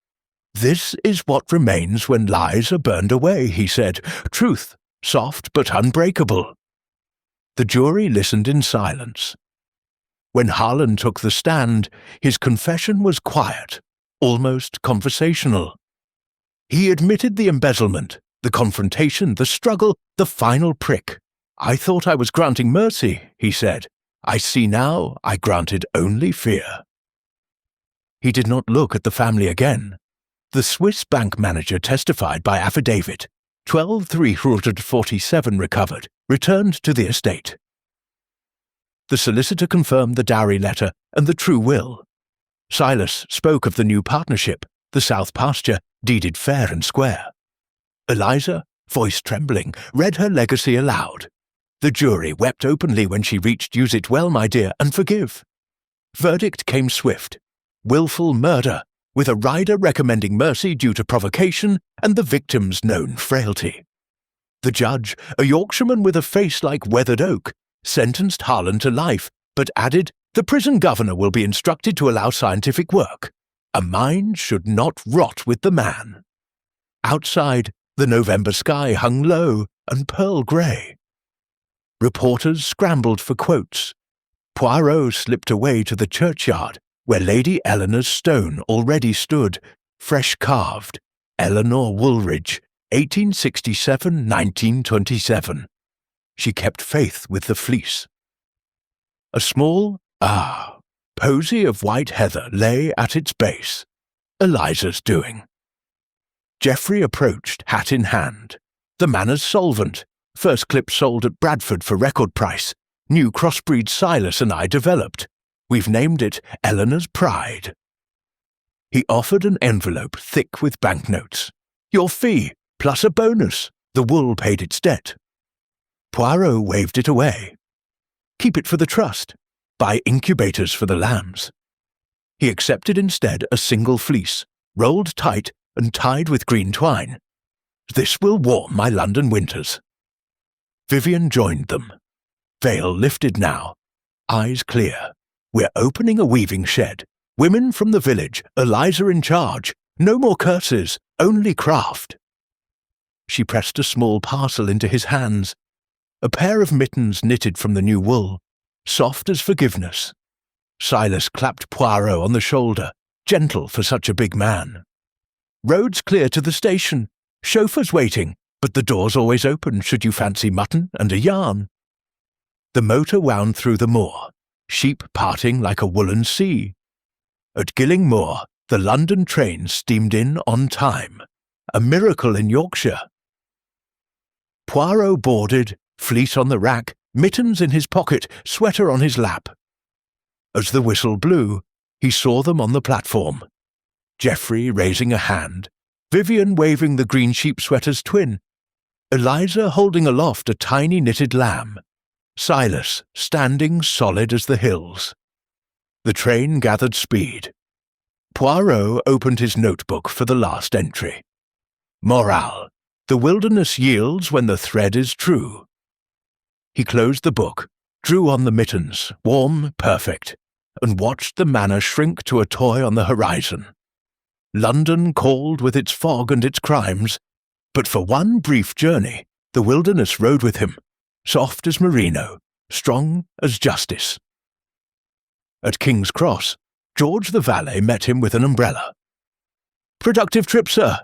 "This is what remains when lies are burned away," he said. "Truth, soft but unbreakable." The jury listened in silence. When Harlan took the stand, his confession was quiet, almost conversational. He admitted the embezzlement, the confrontation, the struggle, the final prick. "I thought I was granting mercy," he said. "I see now I granted only fear." He did not look at the family again. The Swiss bank manager testified by affidavit, 12,347 recovered, returned to the estate. The solicitor confirmed the dowry letter and the true will. Silas spoke of the new partnership, the south pasture, deeded fair and square. Eliza, voice trembling, read her legacy aloud. The jury wept openly when she reached "Use it well, my dear, and forgive." Verdict came swift. Willful murder, with a rider recommending mercy due to provocation and the victim's known frailty. The judge, a Yorkshireman with a face like weathered oak, sentenced Harlan to life, but added, "The prison governor will be instructed to allow scientific work. A mind should not rot with the man." Outside, the November sky hung low and pearl grey. Reporters scrambled for quotes. Poirot slipped away to the churchyard, where Lady Eleanor's stone already stood, fresh carved, Eleanor Woolridge, 1867–1927. She kept faith with the fleece. A small, posy of white heather lay at its base. Eliza's doing. Geoffrey approached, hat in hand. The manor's solvent, first clip sold at Bradford for record price. New crossbreed Silas and I developed. We've named it Eleanor's Pride. He offered an envelope thick with banknotes. "Your fee, plus a bonus. The wool paid its debt." Poirot waved it away. "Keep it for the trust." buy incubators for the lambs. He accepted instead a single fleece, rolled tight and tied with green twine. This will warm my London winters. Vivian joined them. Veil lifted now, eyes clear. We're opening a weaving shed. Women from the village, Eliza in charge. No more curses, only craft. She pressed a small parcel into his hands. A pair of mittens knitted from the new wool, soft as forgiveness. Silas clapped Poirot on the shoulder, gentle for such a big man. Road's clear to the station. Chauffeur's waiting, but the door's always open should you fancy mutton and a yarn. The motor wound through the moor, sheep parting like a woolen sea. At Gilling Moor, the London train steamed in on time, a miracle in Yorkshire. Poirot boarded, fleece on the rack, mittens in his pocket, sweater on his lap. As the whistle blew, he saw them on the platform. Geoffrey raising a hand, Vivian waving the green sheep sweater's twin, Eliza holding aloft a tiny knitted lamb, Silas standing solid as the hills. The train gathered speed. Poirot opened his notebook for the last entry. Morale: the wilderness yields when the thread is true. He closed the book, drew on the mittens, warm, perfect, and watched the manor shrink to a toy on the horizon. London called with its fog and its crimes, but for one brief journey the wilderness rode with him, soft as merino, strong as justice. At King's Cross, George the valet met him with an umbrella. "Productive trip, sir."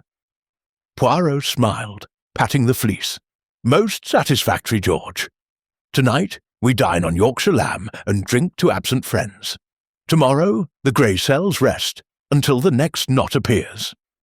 Poirot smiled, patting the fleece. "Most satisfactory, George. Tonight we dine on Yorkshire lamb and drink to absent friends. Tomorrow the grey cells rest until the next knot appears."